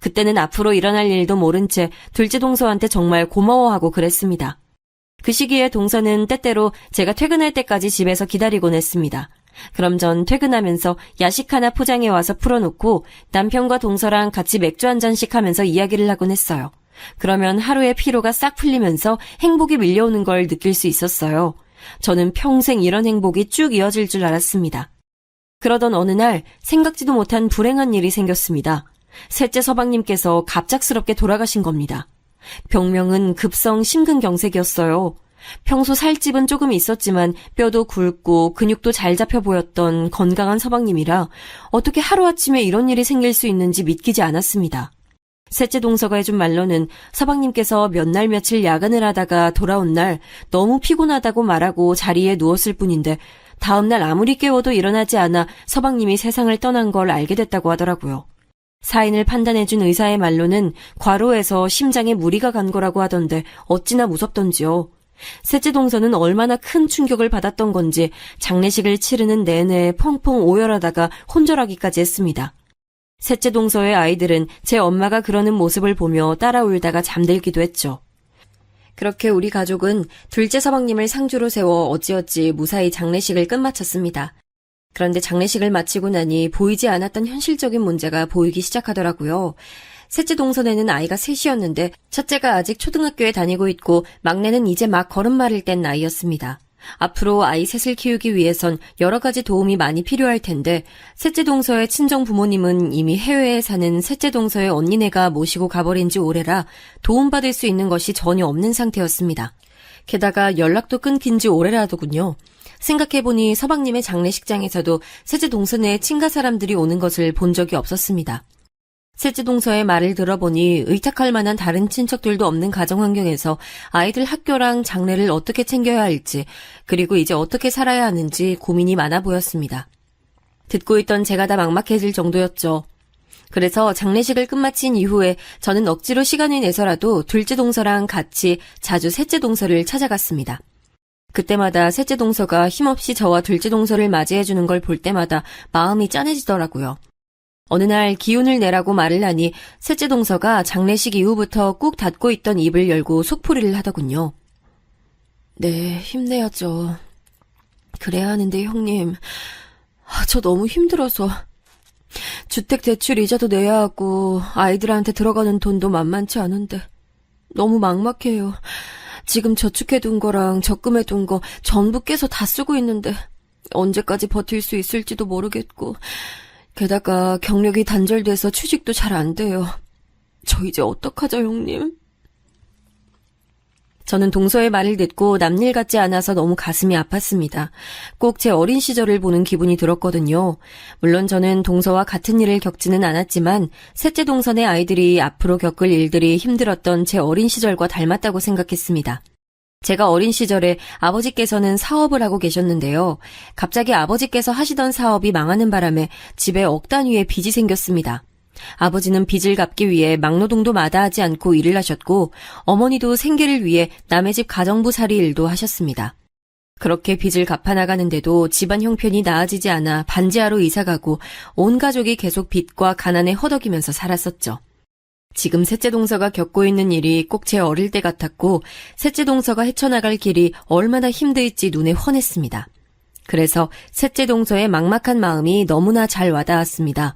그때는 앞으로 일어날 일도 모른 채 둘째 동서한테 정말 고마워하고 그랬습니다. 그 시기에 동서는 때때로 제가 퇴근할 때까지 집에서 기다리곤 했습니다. 그럼 전 퇴근하면서 야식 하나 포장해 와서 풀어놓고 남편과 동서랑 같이 맥주 한 잔씩 하면서 이야기를 하곤 했어요. 그러면 하루의 피로가 싹 풀리면서 행복이 밀려오는 걸 느낄 수 있었어요. 저는 평생 이런 행복이 쭉 이어질 줄 알았습니다. 그러던 어느 날 생각지도 못한 불행한 일이 생겼습니다. 셋째 서방님께서 갑작스럽게 돌아가신 겁니다. 병명은 급성 심근경색이었어요. 평소 살집은 조금 있었지만 뼈도 굵고 근육도 잘 잡혀 보였던 건강한 서방님이라 어떻게 하루아침에 이런 일이 생길 수 있는지 믿기지 않았습니다. 셋째 동서가 해준 말로는 서방님께서 몇 날 며칠 야근을 하다가 돌아온 날 너무 피곤하다고 말하고 자리에 누웠을 뿐인데 다음날 아무리 깨워도 일어나지 않아 서방님이 세상을 떠난 걸 알게 됐다고 하더라고요. 사인을 판단해준 의사의 말로는 과로해서 심장에 무리가 간 거라고 하던데 어찌나 무섭던지요. 셋째 동서는 얼마나 큰 충격을 받았던 건지 장례식을 치르는 내내 펑펑 오열하다가 혼절하기까지 했습니다. 셋째 동서의 아이들은 제 엄마가 그러는 모습을 보며 따라 울다가 잠들기도 했죠. 그렇게 우리 가족은 둘째 서방님을 상주로 세워 어찌어찌 무사히 장례식을 끝마쳤습니다. 그런데 장례식을 마치고 나니 보이지 않았던 현실적인 문제가 보이기 시작하더라고요. 셋째 동서에는 아이가 셋이었는데 첫째가 아직 초등학교에 다니고 있고 막내는 이제 막 걸음마를 뗀 나이였습니다. 앞으로 아이 셋을 키우기 위해선 여러 가지 도움이 많이 필요할 텐데 셋째 동서의 친정 부모님은 이미 해외에 사는 셋째 동서의 언니네가 모시고 가버린 지 오래라 도움받을 수 있는 것이 전혀 없는 상태였습니다. 게다가 연락도 끊긴 지 오래라더군요. 생각해보니 서방님의 장례식장에서도 셋째 동서네 친가 사람들이 오는 것을 본 적이 없었습니다. 셋째 동서의 말을 들어보니 의탁할 만한 다른 친척들도 없는 가정 환경에서 아이들 학교랑 장례를 어떻게 챙겨야 할지 그리고 이제 어떻게 살아야 하는지 고민이 많아 보였습니다. 듣고 있던 제가 다 막막해질 정도였죠. 그래서 장례식을 끝마친 이후에 저는 억지로 시간을 내서라도 둘째 동서랑 같이 자주 셋째 동서를 찾아갔습니다. 그때마다 셋째 동서가 힘없이 저와 둘째 동서를 맞이해주는 걸 볼 때마다 마음이 짠해지더라고요. 어느 날 기운을 내라고 말을 하니 셋째 동서가 장례식 이후부터 꾹 닫고 있던 입을 열고 속풀이를 하더군요. 네, 힘내야죠. 그래야 하는데 형님, 저 너무 힘들어서 주택대출 이자도 내야 하고 아이들한테 들어가는 돈도 만만치 않은데 너무 막막해요. 지금 저축해둔 거랑 적금해둔 거 전부 깨서 다 쓰고 있는데 언제까지 버틸 수 있을지도 모르겠고 게다가 경력이 단절돼서 취직도 잘 안 돼요. 저 이제 어떡하죠, 형님? 저는 동서의 말을 듣고 남일 같지 않아서 너무 가슴이 아팠습니다. 꼭 제 어린 시절을 보는 기분이 들었거든요. 물론 저는 동서와 같은 일을 겪지는 않았지만 셋째 동서의 아이들이 앞으로 겪을 일들이 힘들었던 제 어린 시절과 닮았다고 생각했습니다. 제가 어린 시절에 아버지께서는 사업을 하고 계셨는데요. 갑자기 아버지께서 하시던 사업이 망하는 바람에 집에 억 단위의 빚이 생겼습니다. 아버지는 빚을 갚기 위해 막노동도 마다하지 않고 일을 하셨고 어머니도 생계를 위해 남의 집 가정부살이 일도 하셨습니다. 그렇게 빚을 갚아나가는데도 집안 형편이 나아지지 않아 반지하로 이사가고 온 가족이 계속 빚과 가난에 허덕이면서 살았었죠. 지금 셋째 동서가 겪고 있는 일이 꼭 제 어릴 때 같았고 셋째 동서가 헤쳐나갈 길이 얼마나 힘들지 눈에 훤했습니다. 그래서 셋째 동서의 막막한 마음이 너무나 잘 와닿았습니다.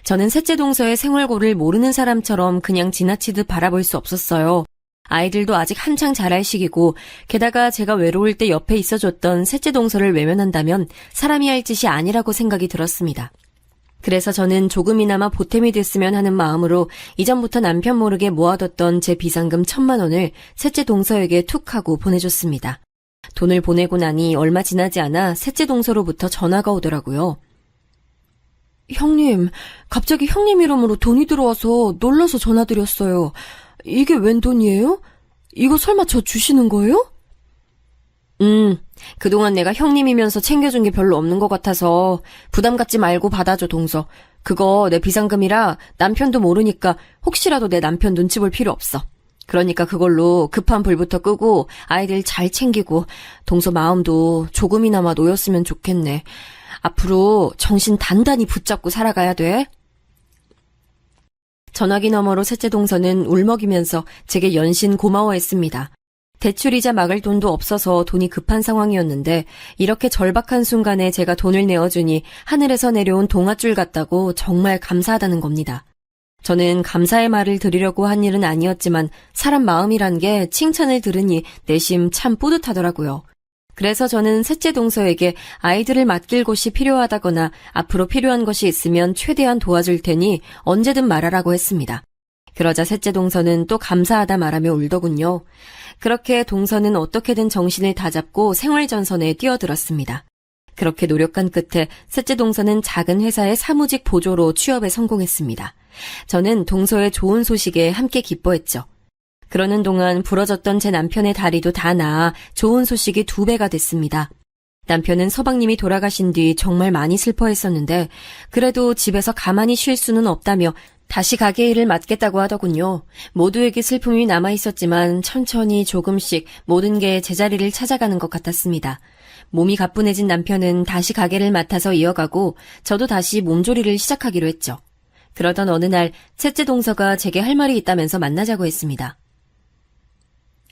저는 셋째 동서의 생활고를 모르는 사람처럼 그냥 지나치듯 바라볼 수 없었어요. 아이들도 아직 한창 자랄 시기고 게다가 제가 외로울 때 옆에 있어줬던 셋째 동서를 외면한다면 사람이 할 짓이 아니라고 생각이 들었습니다. 그래서 저는 조금이나마 보탬이 됐으면 하는 마음으로 이전부터 남편 모르게 모아뒀던 제 비상금 1,000만 원을 셋째 동서에게 툭 하고 보내줬습니다. 돈을 보내고 나니 얼마 지나지 않아 셋째 동서로부터 전화가 오더라고요. 형님, 갑자기 형님 이름으로 돈이 들어와서 놀라서 전화드렸어요. 이게 웬 돈이에요? 이거 설마 저 주시는 거예요? 그동안 내가 형님이면서 챙겨준 게 별로 없는 것 같아서 부담 갖지 말고 받아줘, 동서. 그거 내 비상금이라 남편도 모르니까 혹시라도 내 남편 눈치 볼 필요 없어. 그러니까 그걸로 급한 불부터 끄고 아이들 잘 챙기고 동서 마음도 조금이나마 놓였으면 좋겠네. 앞으로 정신 단단히 붙잡고 살아가야 돼. 전화기 너머로 셋째 동서는 울먹이면서 제게 연신 고마워했습니다. 대출이자 막을 돈도 없어서 돈이 급한 상황이었는데 이렇게 절박한 순간에 제가 돈을 내어주니 하늘에서 내려온 동아줄 같다고 정말 감사하다는 겁니다. 저는 감사의 말을 드리려고 한 일은 아니었지만 사람 마음이란 게 칭찬을 들으니 내심 참 뿌듯하더라고요. 그래서 저는 셋째 동서에게 아이들을 맡길 곳이 필요하다거나 앞으로 필요한 것이 있으면 최대한 도와줄 테니 언제든 말하라고 했습니다. 그러자 셋째 동서는 또 감사하다 말하며 울더군요. 그렇게 동서는 어떻게든 정신을 다잡고 생활전선에 뛰어들었습니다. 그렇게 노력한 끝에 셋째 동서는 작은 회사의 사무직 보조로 취업에 성공했습니다. 저는 동서의 좋은 소식에 함께 기뻐했죠. 그러는 동안 부러졌던 제 남편의 다리도 다 나아 좋은 소식이 2배가 됐습니다. 남편은 서방님이 돌아가신 뒤 정말 많이 슬퍼했었는데 그래도 집에서 가만히 쉴 수는 없다며 다시 가게 일을 맡겠다고 하더군요. 모두에게 슬픔이 남아있었지만 천천히 조금씩 모든 게 제자리를 찾아가는 것 같았습니다. 몸이 가뿐해진 남편은 다시 가게를 맡아서 이어가고 저도 다시 몸조리를 시작하기로 했죠. 그러던 어느 날 셋째 동서가 제게 할 말이 있다면서 만나자고 했습니다.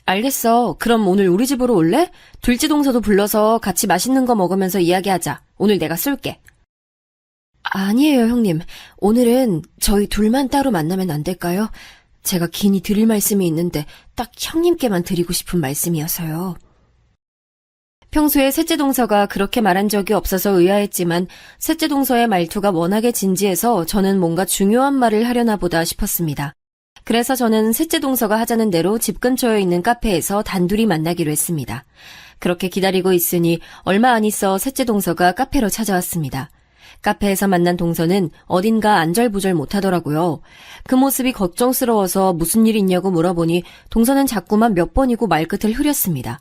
알겠어. 그럼 오늘 우리 집으로 올래? 둘째 동서도 불러서 같이 맛있는 거 먹으면서 이야기하자. 오늘 내가 쏠게. 아니에요, 형님. 오늘은 저희 둘만 따로 만나면 안 될까요? 제가 긴히 드릴 말씀이 있는데 딱 형님께만 드리고 싶은 말씀이어서요. 평소에 셋째 동서가 그렇게 말한 적이 없어서 의아했지만 셋째 동서의 말투가 워낙에 진지해서 저는 뭔가 중요한 말을 하려나 보다 싶었습니다. 그래서 저는 셋째 동서가 하자는 대로 집 근처에 있는 카페에서 단둘이 만나기로 했습니다. 그렇게 기다리고 있으니 얼마 안 있어 셋째 동서가 카페로 찾아왔습니다. 카페에서 만난 동서는 어딘가 안절부절 못하더라고요. 그 모습이 걱정스러워서 무슨 일 있냐고 물어보니 동서는 자꾸만 몇 번이고 말끝을 흐렸습니다.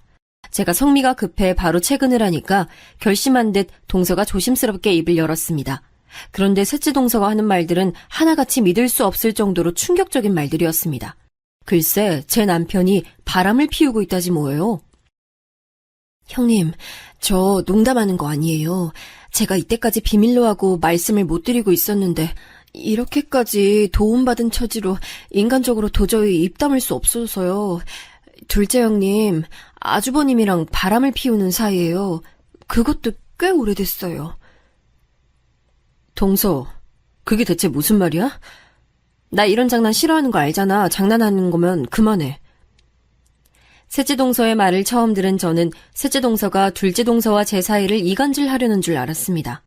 제가 성미가 급해 바로 퇴근을 하니까 결심한 듯 동서가 조심스럽게 입을 열었습니다. 그런데 셋째 동서가 하는 말들은 하나같이 믿을 수 없을 정도로 충격적인 말들이었습니다. 글쎄, 제 남편이 바람을 피우고 있다지 뭐예요. 형님, 저 농담하는 거 아니에요. 제가 이때까지 비밀로 하고 말씀을 못 드리고 있었는데 이렇게까지 도움받은 처지로 인간적으로 도저히 입 다물 수 없어서요. 둘째 형님, 아주버님이랑 바람을 피우는 사이예요. 그것도 꽤 오래됐어요. 동서, 그게 대체 무슨 말이야? 나 이런 장난 싫어하는 거 알잖아. 장난하는 거면 그만해. 셋째 동서의 말을 처음 들은 저는 셋째 동서가 둘째 동서와 제 사이를 이간질하려는 줄 알았습니다.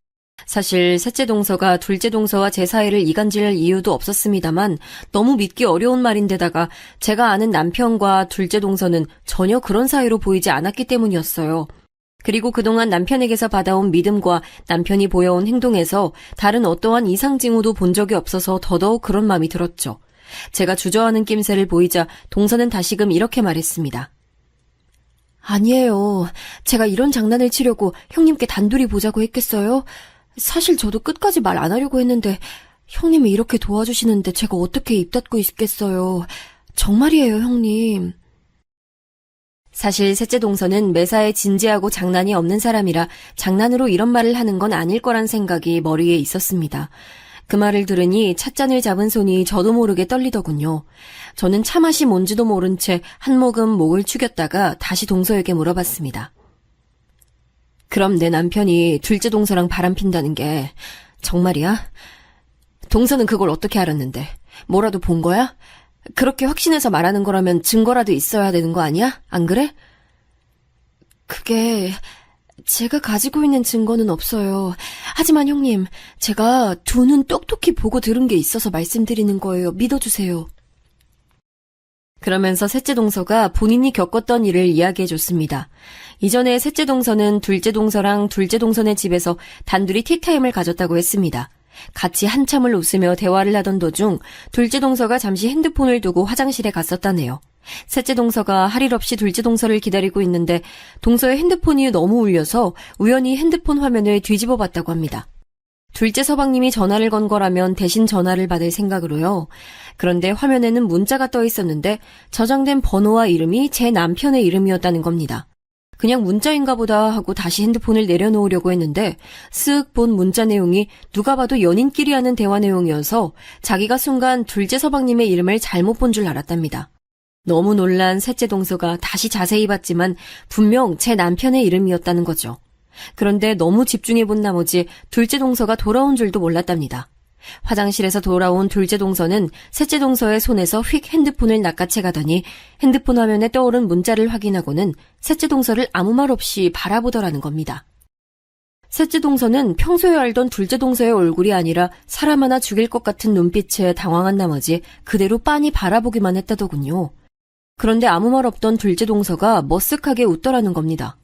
사실 셋째 동서가 둘째 동서와 제 사이를 이간질할 이유도 없었습니다만 너무 믿기 어려운 말인데다가 제가 아는 남편과 둘째 동서는 전혀 그런 사이로 보이지 않았기 때문이었어요. 그리고 그동안 남편에게서 받아온 믿음과 남편이 보여온 행동에서 다른 어떠한 이상 징후도 본 적이 없어서 더더욱 그런 마음이 들었죠. 제가 주저하는 낌새를 보이자 동서는 다시금 이렇게 말했습니다. 아니에요. 제가 이런 장난을 치려고 형님께 단둘이 보자고 했겠어요? 사실 저도 끝까지 말 안 하려고 했는데 형님이 이렇게 도와주시는데 제가 어떻게 입 닫고 있겠어요. 정말이에요, 형님. 사실 셋째 동서는 매사에 진지하고 장난이 없는 사람이라 장난으로 이런 말을 하는 건 아닐 거란 생각이 머리에 있었습니다. 그 말을 들으니 찻잔을 잡은 손이 저도 모르게 떨리더군요. 저는 차맛이 뭔지도 모른 채 한 모금 목을 축였다가 다시 동서에게 물어봤습니다. 그럼 내 남편이 둘째 동서랑 바람핀다는 게 정말이야? 동서는 그걸 어떻게 알았는데? 뭐라도 본 거야? 그렇게 확신해서 말하는 거라면 증거라도 있어야 되는 거 아니야? 안 그래? 그게 제가 가지고 있는 증거는 없어요. 하지만 형님, 제가 두 눈 똑똑히 보고 들은 게 있어서 말씀드리는 거예요. 믿어주세요. 그러면서 셋째 동서가 본인이 겪었던 일을 이야기해줬습니다. 이전에 셋째 동서는 둘째 동서랑 둘째 동서네 집에서 단둘이 티타임을 가졌다고 했습니다. 같이 한참을 웃으며 대화를 하던 도중 둘째 동서가 잠시 핸드폰을 두고 화장실에 갔었다네요. 셋째 동서가 할 일 없이 둘째 동서를 기다리고 있는데 동서의 핸드폰이 너무 울려서 우연히 핸드폰 화면을 뒤집어 봤다고 합니다. 둘째 서방님이 전화를 건 거라면 대신 전화를 받을 생각으로요. 그런데 화면에는 문자가 떠 있었는데 저장된 번호와 이름이 제 남편의 이름이었다는 겁니다. 그냥 문자인가 보다 하고 다시 핸드폰을 내려놓으려고 했는데 쓱 본 문자 내용이 누가 봐도 연인끼리 하는 대화 내용이어서 자기가 순간 둘째 서방님의 이름을 잘못 본 줄 알았답니다. 너무 놀란 셋째 동서가 다시 자세히 봤지만 분명 제 남편의 이름이었다는 거죠. 그런데 너무 집중해 본 나머지 둘째 동서가 돌아온 줄도 몰랐답니다. 화장실에서 돌아온 둘째 동서는 셋째 동서의 손에서 휙 핸드폰을 낚아채 가더니 핸드폰 화면에 떠오른 문자를 확인하고는 셋째 동서를 아무 말 없이 바라보더라는 겁니다. 셋째 동서는 평소에 알던 둘째 동서의 얼굴이 아니라 사람 하나 죽일 것 같은 눈빛에 당황한 나머지 그대로 빤히 바라보기만 했다더군요. 그런데 아무 말 없던 둘째 동서가 머쓱하게 웃더라는 겁니다.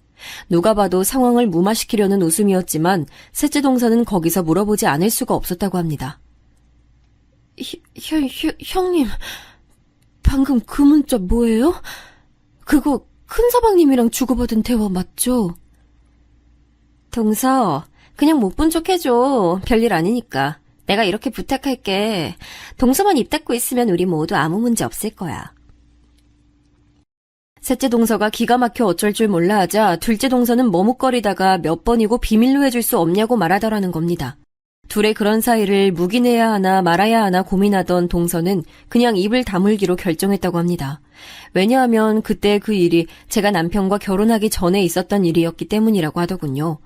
누가 봐도 상황을 무마시키려는 웃음이었지만 셋째 동서는 거기서 물어보지 않을 수가 없었다고 합니다. 형님, 방금 그 문자 뭐예요? 그거 큰 서방님이랑 주고받은 대화 맞죠? 동서, 그냥 못 본 척 해줘. 별일 아니니까. 내가 이렇게 부탁할게. 동서만 입 닫고 있으면 우리 모두 아무 문제 없을 거야. 셋째 동서가 기가 막혀 어쩔 줄 몰라 하자 둘째 동서는 머뭇거리다가 몇 번이고 비밀로 해줄 수 없냐고 말하더라는 겁니다. 둘의 그런 사이를 묵인해야 하나 말아야 하나 고민하던 동서는 그냥 입을 다물기로 결정했다고 합니다. 왜냐하면 그때 그 일이 제가 남편과 결혼하기 전에 있었던 일이었기 때문이라고 하더군요.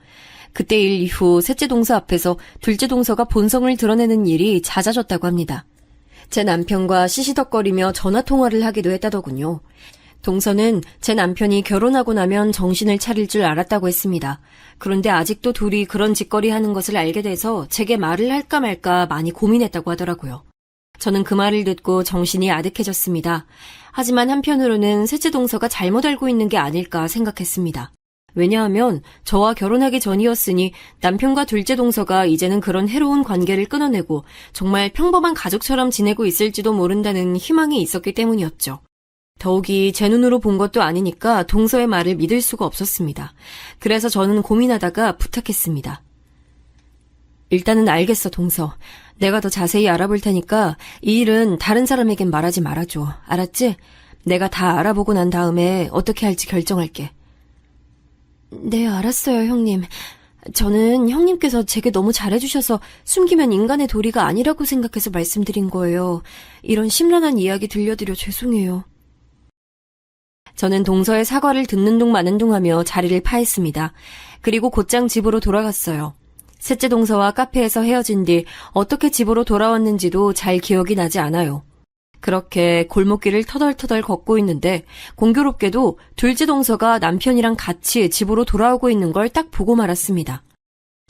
그때 일 이후 셋째 동서 앞에서 둘째 동서가 본성을 드러내는 일이 잦아졌다고 합니다. 제 남편과 시시덕거리며 전화통화를 하기도 했다더군요. 동서는 제 남편이 결혼하고 나면 정신을 차릴 줄 알았다고 했습니다. 그런데 아직도 둘이 그런 짓거리 하는 것을 알게 돼서 제게 말을 할까 말까 많이 고민했다고 하더라고요. 저는 그 말을 듣고 정신이 아득해졌습니다. 하지만 한편으로는 셋째 동서가 잘못 알고 있는 게 아닐까 생각했습니다. 왜냐하면 저와 결혼하기 전이었으니 남편과 둘째 동서가 이제는 그런 해로운 관계를 끊어내고 정말 평범한 가족처럼 지내고 있을지도 모른다는 희망이 있었기 때문이었죠. 더욱이 제 눈으로 본 것도 아니니까 동서의 말을 믿을 수가 없었습니다. 그래서 저는 고민하다가 부탁했습니다. 일단은 알겠어, 동서. 내가 더 자세히 알아볼 테니까 이 일은 다른 사람에겐 말하지 말아줘. 알았지? 내가 다 알아보고 난 다음에 어떻게 할지 결정할게. 네, 알았어요, 형님. 저는 형님께서 제게 너무 잘해주셔서 숨기면 인간의 도리가 아니라고 생각해서 말씀드린 거예요. 이런 심란한 이야기 들려드려 죄송해요. 저는 동서의 사과를 듣는 둥 마는 둥 하며 자리를 파했습니다. 그리고 곧장 집으로 돌아갔어요. 셋째 동서와 카페에서 헤어진 뒤 어떻게 집으로 돌아왔는지도 잘 기억이 나지 않아요. 그렇게 골목길을 터덜터덜 걷고 있는데 공교롭게도 둘째 동서가 남편이랑 같이 집으로 돌아오고 있는 걸 딱 보고 말았습니다.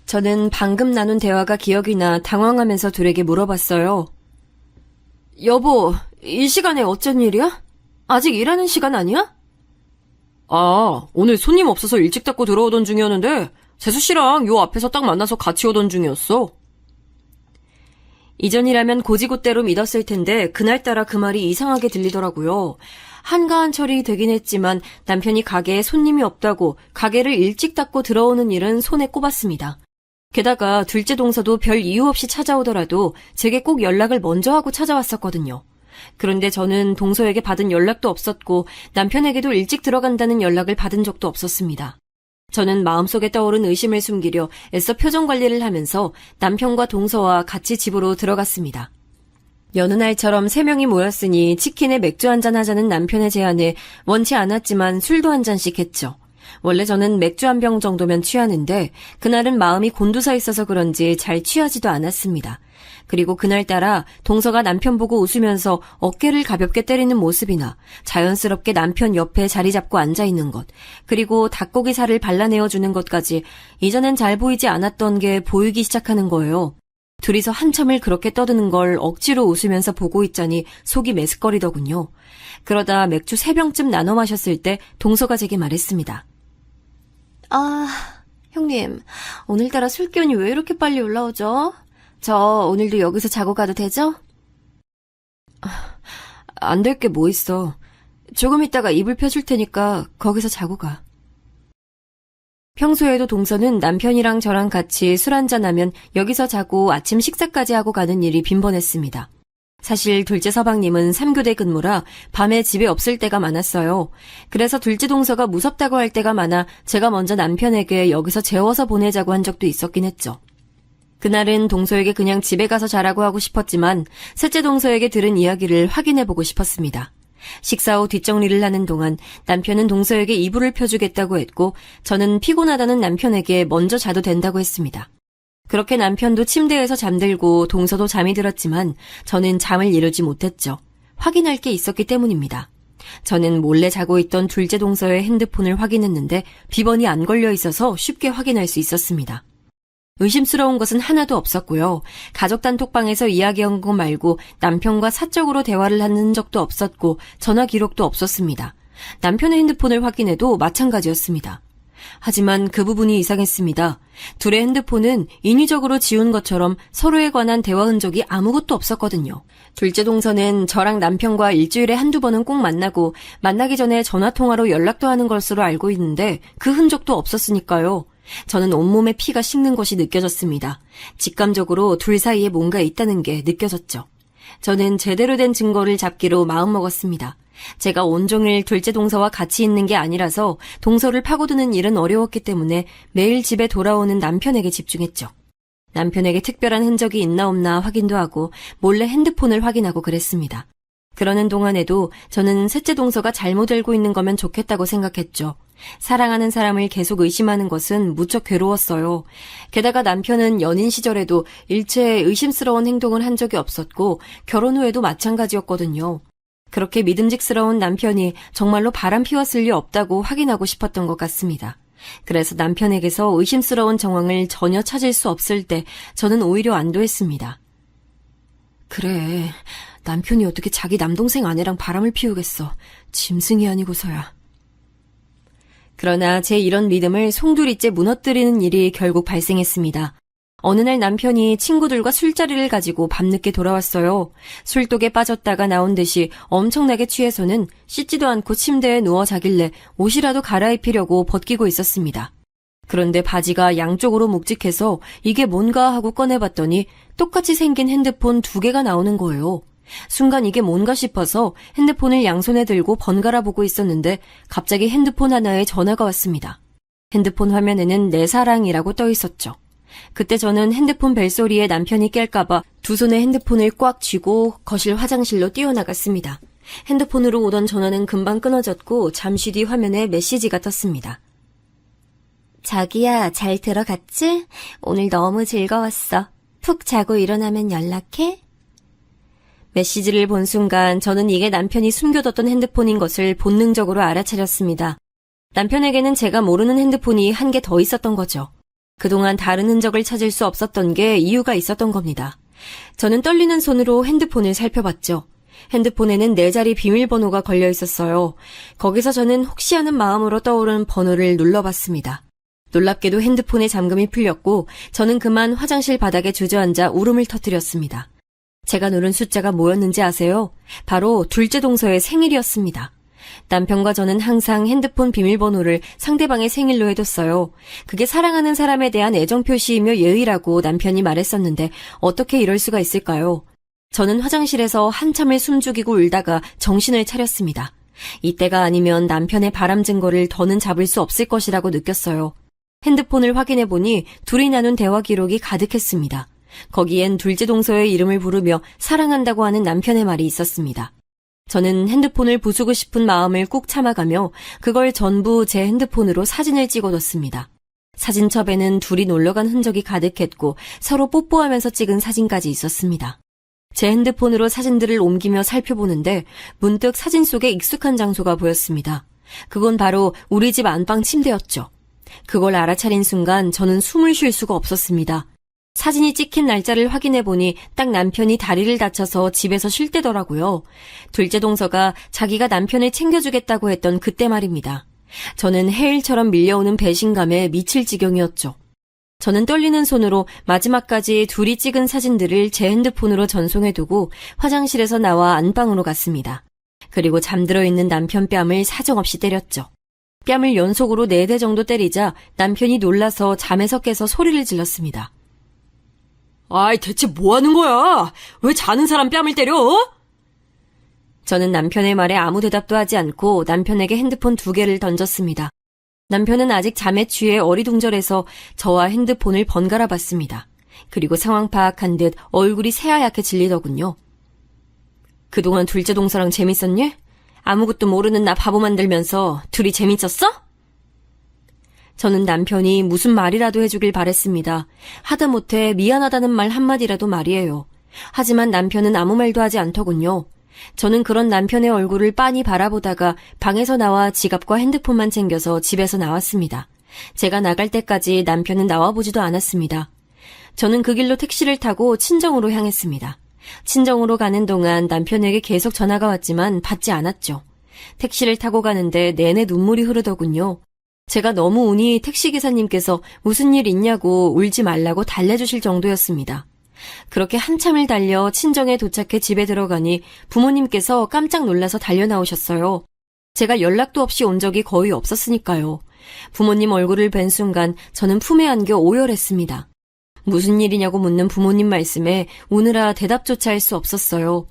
저는 방금 나눈 대화가 기억이 나 당황하면서 둘에게 물어봤어요. 여보, 이 시간에 어쩐 일이야? 아직 일하는 시간 아니야? 아, 오늘 손님 없어서 일찍 닫고 들어오던 중이었는데 재수 씨랑 요 앞에서 딱 만나서 같이 오던 중이었어. 이전이라면 고지곳대로 믿었을 텐데 그날따라 그 말이 이상하게 들리더라고요. 한가한 철이 되긴 했지만 남편이 가게에 손님이 없다고 가게를 일찍 닫고 들어오는 일은 손에 꼽았습니다. 게다가 둘째 동서도 별 이유 없이 찾아오더라도 제게 꼭 연락을 먼저 하고 찾아왔었거든요. 그런데 저는 동서에게 받은 연락도 없었고 남편에게도 일찍 들어간다는 연락을 받은 적도 없었습니다. 저는 마음속에 떠오른 의심을 숨기려 애써 표정 관리를 하면서 남편과 동서와 같이 집으로 들어갔습니다. 여느 날처럼 3명이 모였으니 치킨에 맥주 한잔 하자는 남편의 제안에 원치 않았지만 술도 한 잔씩 했죠. 원래 저는 맥주 한 병 정도면 취하는데 그날은 마음이 곤두서 있어서 그런지 잘 취하지도 않았습니다. 그리고 그날따라 동서가 남편 보고 웃으면서 어깨를 가볍게 때리는 모습이나 자연스럽게 남편 옆에 자리 잡고 앉아있는 것, 그리고 닭고기 살을 발라내어주는 것까지 이전엔 잘 보이지 않았던 게 보이기 시작하는 거예요. 둘이서 한참을 그렇게 떠드는 걸 억지로 웃으면서 보고 있자니 속이 메스꺼리더군요. 그러다 맥주 3병쯤 나눠 마셨을 때 동서가 제게 말했습니다. 아, 형님, 오늘따라 술기운이 왜 이렇게 빨리 올라오죠? 저 오늘도 여기서 자고 가도 되죠? 안 될 게 뭐 있어. 조금 있다가 이불 펴줄 테니까 거기서 자고 가. 평소에도 동서는 남편이랑 저랑 같이 술 한잔하면 여기서 자고 아침 식사까지 하고 가는 일이 빈번했습니다. 사실 둘째 서방님은 3교대 근무라 밤에 집에 없을 때가 많았어요. 그래서 둘째 동서가 무섭다고 할 때가 많아 제가 먼저 남편에게 여기서 재워서 보내자고 한 적도 있었긴 했죠. 그날은 동서에게 그냥 집에 가서 자라고 하고 싶었지만 셋째 동서에게 들은 이야기를 확인해보고 싶었습니다. 식사 후 뒷정리를 하는 동안 남편은 동서에게 이불을 펴주겠다고 했고 저는 피곤하다는 남편에게 먼저 자도 된다고 했습니다. 그렇게 남편도 침대에서 잠들고 동서도 잠이 들었지만 저는 잠을 이루지 못했죠. 확인할 게 있었기 때문입니다. 저는 몰래 자고 있던 둘째 동서의 핸드폰을 확인했는데 비번이 안 걸려 있어서 쉽게 확인할 수 있었습니다. 의심스러운 것은 하나도 없었고요. 가족 단톡방에서 이야기한 것 말고 남편과 사적으로 대화를 한 흔적도 없었고 전화 기록도 없었습니다. 남편의 핸드폰을 확인해도 마찬가지였습니다. 하지만 그 부분이 이상했습니다. 둘의 핸드폰은 인위적으로 지운 것처럼 서로에 관한 대화 흔적이 아무것도 없었거든요. 둘째 동서는 저랑 남편과 일주일에 한두 번은 꼭 만나고 만나기 전에 전화통화로 연락도 하는 것으로 알고 있는데 그 흔적도 없었으니까요. 저는 온몸에 피가 식는 것이 느껴졌습니다. 직감적으로 둘 사이에 뭔가 있다는 게 느껴졌죠. 저는 제대로 된 증거를 잡기로 마음먹었습니다. 제가 온종일 둘째 동서와 같이 있는 게 아니라서 동서를 파고드는 일은 어려웠기 때문에 매일 집에 돌아오는 남편에게 집중했죠. 남편에게 특별한 흔적이 있나 없나 확인도 하고 몰래 핸드폰을 확인하고 그랬습니다. 그러는 동안에도 저는 셋째 동서가 잘못 알고 있는 거면 좋겠다고 생각했죠. 사랑하는 사람을 계속 의심하는 것은 무척 괴로웠어요. 게다가 남편은 연인 시절에도 일체 의심스러운 행동을 한 적이 없었고 결혼 후에도 마찬가지였거든요. 그렇게 믿음직스러운 남편이 정말로 바람 피웠을 리 없다고 확인하고 싶었던 것 같습니다. 그래서 남편에게서 의심스러운 정황을 전혀 찾을 수 없을 때 저는 오히려 안도했습니다. 그래, 남편이 어떻게 자기 남동생 아내랑 바람을 피우겠어. 짐승이 아니고서야. 그러나 제 이런 믿음을 송두리째 무너뜨리는 일이 결국 발생했습니다. 어느 날 남편이 친구들과 술자리를 가지고 밤늦게 돌아왔어요. 술독에 빠졌다가 나온 듯이 엄청나게 취해서는 씻지도 않고 침대에 누워 자길래 옷이라도 갈아입히려고 벗기고 있었습니다. 그런데 바지가 양쪽으로 묵직해서 이게 뭔가 하고 꺼내봤더니 똑같이 생긴 핸드폰 2개가 나오는 거예요. 순간 이게 뭔가 싶어서 핸드폰을 양손에 들고 번갈아 보고 있었는데 갑자기 핸드폰 하나에 전화가 왔습니다. 핸드폰 화면에는 내 사랑이라고 떠 있었죠. 그때 저는 핸드폰 벨소리에 남편이 깰까봐 두 손에 핸드폰을 꽉 쥐고 거실 화장실로 뛰어나갔습니다. 핸드폰으로 오던 전화는 금방 끊어졌고 잠시 뒤 화면에 메시지가 떴습니다. 자기야, 잘 들어갔지? 오늘 너무 즐거웠어. 푹 자고 일어나면 연락해? 메시지를 본 순간 저는 이게 남편이 숨겨뒀던 핸드폰인 것을 본능적으로 알아차렸습니다. 남편에게는 제가 모르는 핸드폰이 한 개 더 있었던 거죠. 그동안 다른 흔적을 찾을 수 없었던 게 이유가 있었던 겁니다. 저는 떨리는 손으로 핸드폰을 살펴봤죠. 핸드폰에는 4자리 비밀번호가 걸려 있었어요. 거기서 저는 혹시 하는 마음으로 떠오른 번호를 눌러봤습니다. 놀랍게도 핸드폰의 잠금이 풀렸고 저는 그만 화장실 바닥에 주저앉아 울음을 터뜨렸습니다. 제가 누른 숫자가 뭐였는지 아세요? 바로 둘째 동서의 생일이었습니다. 남편과 저는 항상 핸드폰 비밀번호를 상대방의 생일로 해뒀어요. 그게 사랑하는 사람에 대한 애정 표시이며 예의라고 남편이 말했었는데 어떻게 이럴 수가 있을까요? 저는 화장실에서 한참을 숨죽이고 울다가 정신을 차렸습니다. 이때가 아니면 남편의 바람 증거를 더는 잡을 수 없을 것이라고 느꼈어요. 핸드폰을 확인해보니 둘이 나눈 대화 기록이 가득했습니다. 거기엔 둘째 동서의 이름을 부르며 사랑한다고 하는 남편의 말이 있었습니다. 저는 핸드폰을 부수고 싶은 마음을 꾹 참아가며 그걸 전부 제 핸드폰으로 사진을 찍어뒀습니다. 사진첩에는 둘이 놀러간 흔적이 가득했고 서로 뽀뽀하면서 찍은 사진까지 있었습니다. 제 핸드폰으로 사진들을 옮기며 살펴보는데 문득 사진 속에 익숙한 장소가 보였습니다. 그건 바로 우리 집 안방 침대였죠. 그걸 알아차린 순간 저는 숨을 쉴 수가 없었습니다. 사진이 찍힌 날짜를 확인해보니 딱 남편이 다리를 다쳐서 집에서 쉴 때더라고요. 둘째 동서가 자기가 남편을 챙겨주겠다고 했던 그때 말입니다. 저는 해일처럼 밀려오는 배신감에 미칠 지경이었죠. 저는 떨리는 손으로 마지막까지 둘이 찍은 사진들을 제 핸드폰으로 전송해두고 화장실에서 나와 안방으로 갔습니다. 그리고 잠들어 있는 남편 뺨을 사정없이 때렸죠. 뺨을 연속으로 4대 정도 때리자 남편이 놀라서 잠에서 깨서 소리를 질렀습니다. 아이, 대체 뭐 하는 거야? 왜 자는 사람 뺨을 때려? 저는 남편의 말에 아무 대답도 하지 않고 남편에게 핸드폰 2개를 던졌습니다. 남편은 아직 잠에 취해 어리둥절해서 저와 핸드폰을 번갈아 봤습니다. 그리고 상황 파악한 듯 얼굴이 새하얗게 질리더군요. 그동안 둘째 동서랑 재밌었니? 아무것도 모르는 나 바보 만들면서 둘이 재밌었어? 저는 남편이 무슨 말이라도 해주길 바랬습니다. 하다못해 미안하다는 말 한마디라도 말이에요. 하지만 남편은 아무 말도 하지 않더군요. 저는 그런 남편의 얼굴을 빤히 바라보다가 방에서 나와 지갑과 핸드폰만 챙겨서 집에서 나왔습니다. 제가 나갈 때까지 남편은 나와보지도 않았습니다. 저는 그 길로 택시를 타고 친정으로 향했습니다. 친정으로 가는 동안 남편에게 계속 전화가 왔지만 받지 않았죠. 택시를 타고 가는데 내내 눈물이 흐르더군요. 제가 너무 우니 택시기사님께서 무슨 일 있냐고 울지 말라고 달래주실 정도였습니다. 그렇게 한참을 달려 친정에 도착해 집에 들어가니 부모님께서 깜짝 놀라서 달려나오셨어요. 제가 연락도 없이 온 적이 거의 없었으니까요. 부모님 얼굴을 뵌 순간 저는 품에 안겨 오열했습니다. 무슨 일이냐고 묻는 부모님 말씀에 우느라 대답조차 할 수 없었어요.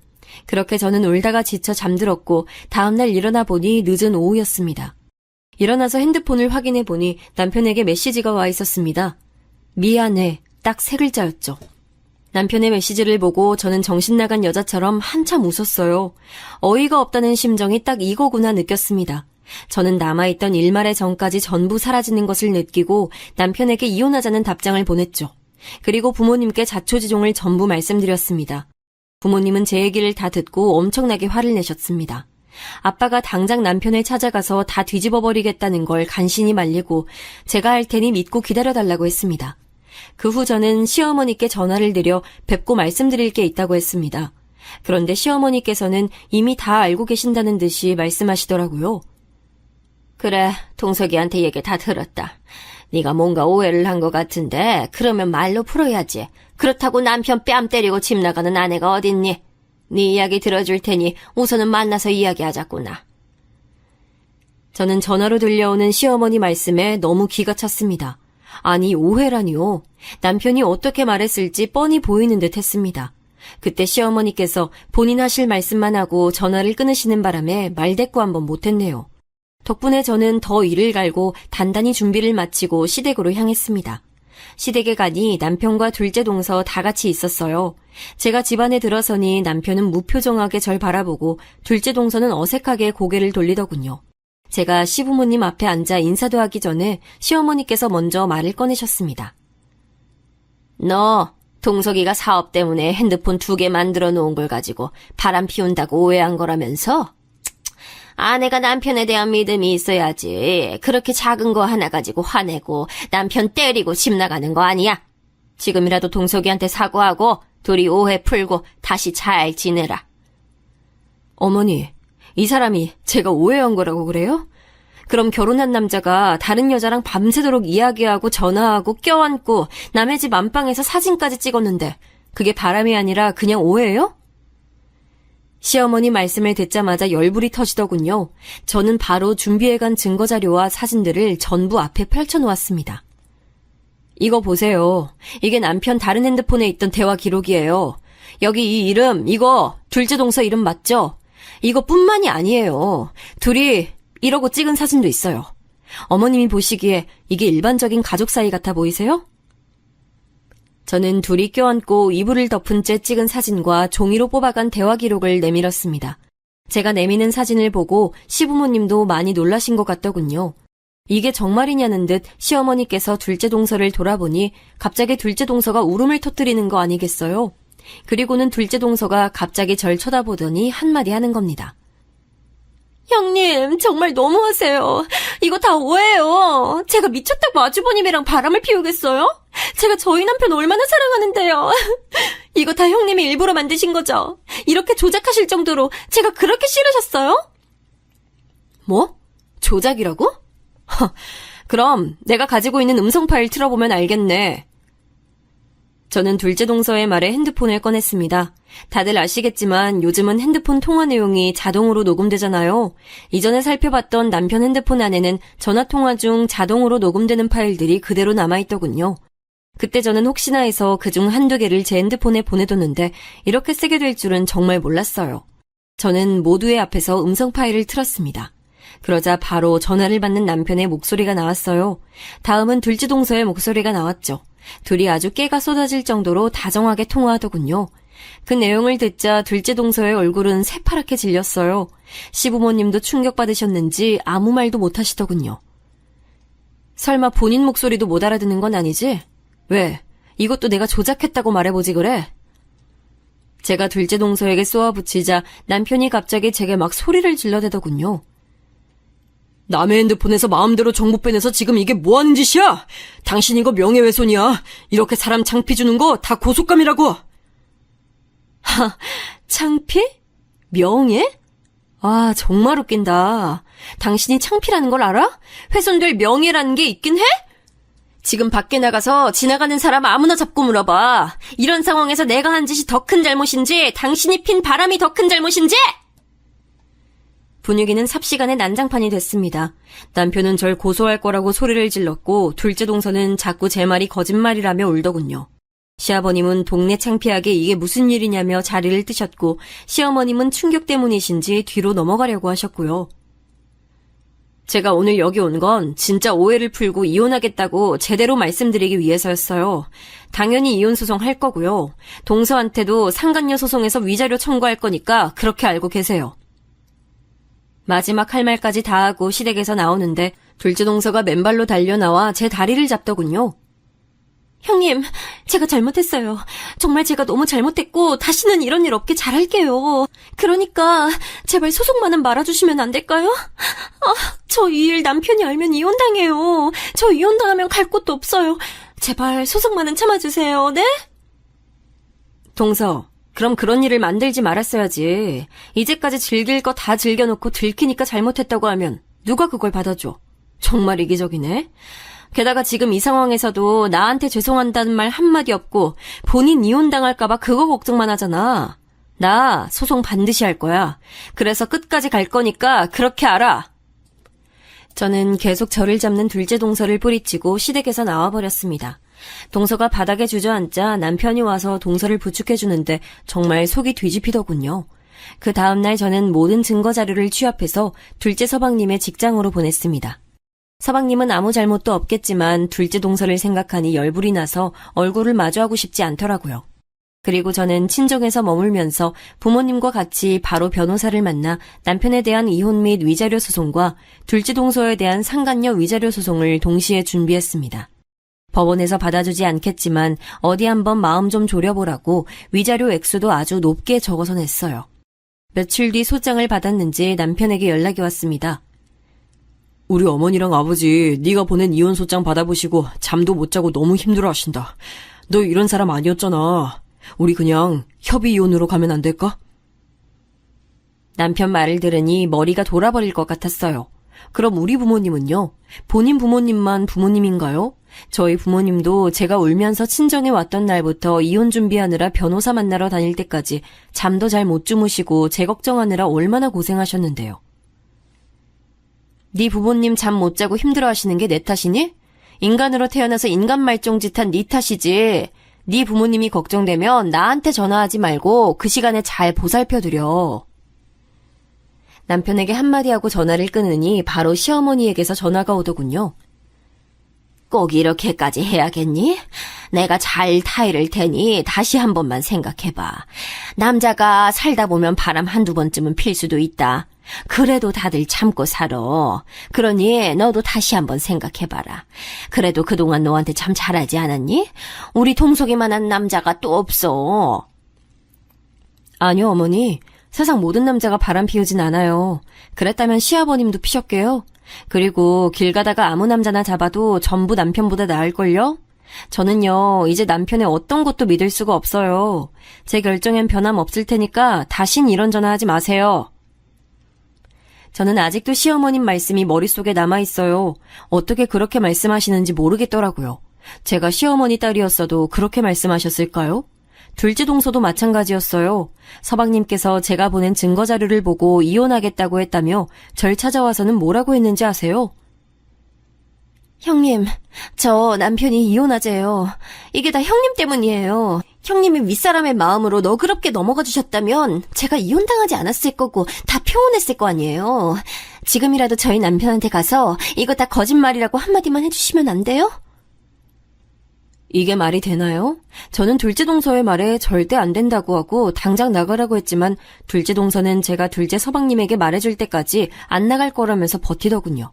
그렇게 저는 울다가 지쳐 잠들었고 다음날 일어나 보니 늦은 오후였습니다. 일어나서 핸드폰을 확인해 보니 남편에게 메시지가 와 있었습니다. 미안해, 딱 3글자였죠. 남편의 메시지를 보고 저는 정신 나간 여자처럼 한참 웃었어요. 어이가 없다는 심정이 딱 이거구나 느꼈습니다. 저는 남아있던 일말의 정까지 전부 사라지는 것을 느끼고 남편에게 이혼하자는 답장을 보냈죠. 그리고 부모님께 자초지종을 전부 말씀드렸습니다. 부모님은 제 얘기를 다 듣고 엄청나게 화를 내셨습니다. 아빠가 당장 남편을 찾아가서 다 뒤집어버리겠다는 걸 간신히 말리고 제가 할 테니 믿고 기다려달라고 했습니다. 그 후 저는 시어머니께 전화를 드려 뵙고 말씀드릴 게 있다고 했습니다. 그런데 시어머니께서는 이미 다 알고 계신다는 듯이 말씀하시더라고요. 그래, 동석이한테 얘기 다 들었다. 네가 뭔가 오해를 한 것 같은데 그러면 말로 풀어야지. 그렇다고 남편 뺨 때리고 집 나가는 아내가 어딨니? 네 이야기 들어줄 테니 우선은 만나서 이야기하자꾸나. 저는 전화로 들려오는 시어머니 말씀에 너무 기가 찼습니다. 아니, 오해라니요. 남편이 어떻게 말했을지 뻔히 보이는 듯 했습니다. 그때 시어머니께서 본인 하실 말씀만 하고 전화를 끊으시는 바람에 말대꾸 한번 못했네요. 덕분에 저는 더 일을 갈고 단단히 준비를 마치고 시댁으로 향했습니다. 시댁에 가니 남편과 둘째 동서 다 같이 있었어요. 제가 집안에 들어서니 남편은 무표정하게 절 바라보고 둘째 동서는 어색하게 고개를 돌리더군요. 제가 시부모님 앞에 앉아 인사도 하기 전에 시어머니께서 먼저 말을 꺼내셨습니다. 너 동석이가 사업 때문에 핸드폰 2개 만들어 놓은 걸 가지고 바람 피운다고 오해한 거라면서? 아내가 남편에 대한 믿음이 있어야지. 그렇게 작은 거 하나 가지고 화내고 남편 때리고 집 나가는 거 아니야. 지금이라도 동석이한테 사과하고 둘이 오해 풀고 다시 잘 지내라. 어머니, 이 사람이 제가 오해한 거라고 그래요? 그럼 결혼한 남자가 다른 여자랑 밤새도록 이야기하고 전화하고 껴안고 남의 집 안방에서 사진까지 찍었는데 그게 바람이 아니라 그냥 오해예요? 시어머니 말씀을 듣자마자 열불이 터지더군요. 저는 바로 준비해간 증거자료와 사진들을 전부 앞에 펼쳐놓았습니다. 이거 보세요. 이게 남편 다른 핸드폰에 있던 대화 기록이에요. 여기 이 이름, 이거 둘째 동서 이름 맞죠? 이거뿐만이 아니에요. 둘이 이러고 찍은 사진도 있어요. 어머님이 보시기에 이게 일반적인 가족 사이 같아 보이세요? 저는 둘이 껴안고 이불을 덮은 채 찍은 사진과 종이로 뽑아간 대화 기록을 내밀었습니다. 제가 내미는 사진을 보고 시부모님도 많이 놀라신 것 같더군요. 이게 정말이냐는 듯 시어머니께서 둘째 동서를 돌아보니 갑자기 둘째 동서가 울음을 터뜨리는 거 아니겠어요? 그리고는 둘째 동서가 갑자기 절 쳐다보더니 한마디 하는 겁니다. 형님, 정말 너무하세요. 이거 다 오해예요. 제가 미쳤다고 아주버님이랑 바람을 피우겠어요? 제가 저희 남편 얼마나 사랑하는데요. 이거 다 형님이 일부러 만드신 거죠? 이렇게 조작하실 정도로 제가 그렇게 싫으셨어요? 뭐? 조작이라고? 그럼 내가 가지고 있는 음성 파일 틀어보면 알겠네. 저는 둘째 동서의 말에 핸드폰을 꺼냈습니다. 다들 아시겠지만 요즘은 핸드폰 통화 내용이 자동으로 녹음되잖아요. 이전에 살펴봤던 남편 핸드폰 안에는 전화통화 중 자동으로 녹음되는 파일들이 그대로 남아있더군요. 그때 저는 혹시나 해서 그중 한두 개를 제 핸드폰에 보내뒀는데 이렇게 쓰게 될 줄은 정말 몰랐어요. 저는 모두의 앞에서 음성 파일을 틀었습니다. 그러자 바로 전화를 받는 남편의 목소리가 나왔어요. 다음은 둘째 동서의 목소리가 나왔죠. 둘이 아주 깨가 쏟아질 정도로 다정하게 통화하더군요. 그 내용을 듣자 둘째 동서의 얼굴은 새파랗게 질렸어요. 시부모님도 충격받으셨는지 아무 말도 못하시더군요. 설마 본인 목소리도 못 알아듣는 건 아니지? 왜? 이것도 내가 조작했다고 말해보지 그래? 제가 둘째 동서에게 쏘아붙이자 남편이 갑자기 제게 막 소리를 질러대더군요. 남의 핸드폰에서 마음대로 정보 빼내서 지금 이게 뭐 하는 짓이야? 당신 이거 명예훼손이야. 이렇게 사람 창피 주는 거 다 고속감이라고. 하, 창피? 명예? 아, 정말 웃긴다. 당신이 창피라는 걸 알아? 훼손될 명예라는 게 있긴 해? 지금 밖에 나가서 지나가는 사람 아무나 잡고 물어봐. 이런 상황에서 내가 한 짓이 더 큰 잘못인지 당신이 핀 바람이 더 큰 잘못인지? 분위기는 삽시간에 난장판이 됐습니다. 남편은 절 고소할 거라고 소리를 질렀고 둘째 동서는 자꾸 제 말이 거짓말이라며 울더군요. 시아버님은 동네 창피하게 이게 무슨 일이냐며 자리를 뜨셨고 시어머님은 충격 때문이신지 뒤로 넘어가려고 하셨고요. 제가 오늘 여기 온 건 진짜 오해를 풀고 이혼하겠다고 제대로 말씀드리기 위해서였어요. 당연히 이혼 소송 할 거고요. 동서한테도 상간녀 소송에서 위자료 청구할 거니까 그렇게 알고 계세요. 마지막 할 말까지 다 하고 시댁에서 나오는데 둘째 동서가 맨발로 달려나와 제 다리를 잡더군요. 형님, 제가 잘못했어요. 정말 제가 너무 잘못했고 다시는 이런 일 없게 잘할게요. 그러니까 제발 소송만은 말아주시면 안 될까요? 저 이 일 남편이 알면 이혼당해요. 저 이혼당하면 갈 곳도 없어요. 제발 소송만은 참아주세요. 네? 동서, 그럼 그런 일을 만들지 말았어야지. 이제까지 즐길 거 다 즐겨놓고 들키니까 잘못했다고 하면 누가 그걸 받아줘? 정말 이기적이네. 게다가 지금 이 상황에서도 나한테 죄송한다는 말 한마디 없고 본인 이혼당할까봐 그거 걱정만 하잖아. 나 소송 반드시 할 거야. 그래서 끝까지 갈 거니까 그렇게 알아. 저는 계속 저를 잡는 둘째 동서를 뿌리치고 시댁에서 나와버렸습니다. 동서가 바닥에 주저앉자 남편이 와서 동서를 부축해주는데 정말 속이 뒤집히더군요. 그 다음날 저는 모든 증거 자료를 취합해서 둘째 서방님의 직장으로 보냈습니다. 서방님은 아무 잘못도 없겠지만 둘째 동서를 생각하니 열불이 나서 얼굴을 마주하고 싶지 않더라고요. 그리고 저는 친정에서 머물면서 부모님과 같이 바로 변호사를 만나 남편에 대한 이혼 및 위자료 소송과 둘째 동서에 대한 상간녀 위자료 소송을 동시에 준비했습니다. 법원에서 받아주지 않겠지만 어디 한번 마음 좀 졸여보라고 위자료 액수도 아주 높게 적어서 냈어요. 며칠 뒤 소장을 받았는지 남편에게 연락이 왔습니다. 우리 어머니랑 아버지 네가 보낸 이혼 소장 받아보시고 잠도 못 자고 너무 힘들어하신다. 너 이런 사람 아니었잖아. 우리 그냥 협의 이혼으로 가면 안 될까? 남편 말을 들으니 머리가 돌아버릴 것 같았어요. 그럼 우리 부모님은요? 본인 부모님만 부모님인가요? 저희 부모님도 제가 울면서 친정에 왔던 날부터 이혼 준비하느라 변호사 만나러 다닐 때까지 잠도 잘 못 주무시고 제 걱정하느라 얼마나 고생하셨는데요. 네 부모님 잠 못 자고 힘들어하시는 게 내 탓이니? 인간으로 태어나서 인간 말종짓한 네 탓이지. 네 부모님이 걱정되면 나한테 전화하지 말고 그 시간에 잘 보살펴드려. 남편에게 한마디 하고 전화를 끊으니 바로 시어머니에게서 전화가 오더군요. 꼭 이렇게까지 해야겠니? 내가 잘 타이를 테니 다시 한 번만 생각해봐. 남자가 살다 보면 바람 한두 번쯤은 필 수도 있다. 그래도 다들 참고 살아. 그러니 너도 다시 한번 생각해봐라. 그래도 그동안 너한테 참 잘하지 않았니? 우리 동석이만한 남자가 또 없어. 아니요, 어머니. 세상 모든 남자가 바람 피우진 않아요. 그랬다면 시아버님도 피셨게요. 그리고 길 가다가 아무 남자나 잡아도 전부 남편보다 나을걸요? 저는요, 이제 남편의 어떤 것도 믿을 수가 없어요. 제 결정엔 변함 없을 테니까 다신 이런 전화하지 마세요. 저는 아직도 시어머님 말씀이 머릿속에 남아있어요. 어떻게 그렇게 말씀하시는지 모르겠더라고요. 제가 시어머니 딸이었어도 그렇게 말씀하셨을까요? 둘째 동서도 마찬가지였어요. 서방님께서 제가 보낸 증거 자료를 보고 이혼하겠다고 했다며 절 찾아와서는 뭐라고 했는지 아세요? 형님, 저 남편이 이혼하재요. 이게 다 형님 때문이에요. 형님이 윗사람의 마음으로 너그럽게 넘어가 주셨다면 제가 이혼당하지 않았을 거고 다 표혼했을 거 아니에요. 지금이라도 저희 남편한테 가서 이거 다 거짓말이라고 한마디만 해주시면 안 돼요? 이게 말이 되나요? 저는 둘째 동서의 말에 절대 안 된다고 하고 당장 나가라고 했지만 둘째 동서는 제가 둘째 서방님에게 말해줄 때까지 안 나갈 거라면서 버티더군요.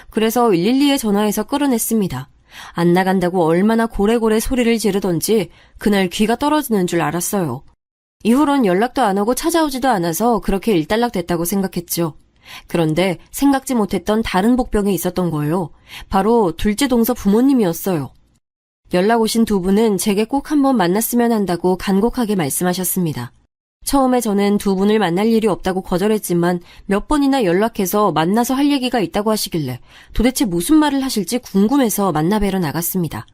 그래서 112에 전화해서 끌어냈습니다. 안 나간다고 얼마나 고래고래 소리를 지르던지 그날 귀가 떨어지는 줄 알았어요. 이후론 연락도 안 오고 찾아오지도 않아서 그렇게 일단락됐다고 생각했죠. 그런데 생각지 못했던 다른 복병이 있었던 거예요. 바로 둘째 동서 부모님이었어요. 연락 오신 두 분은 제게 꼭 한번 만났으면 한다고 간곡하게 말씀하셨습니다. 처음에 저는 두 분을 만날 일이 없다고 거절했지만 몇 번이나 연락해서 만나서 할 얘기가 있다고 하시길래 도대체 무슨 말을 하실지 궁금해서 만나 뵈러 나갔습니다.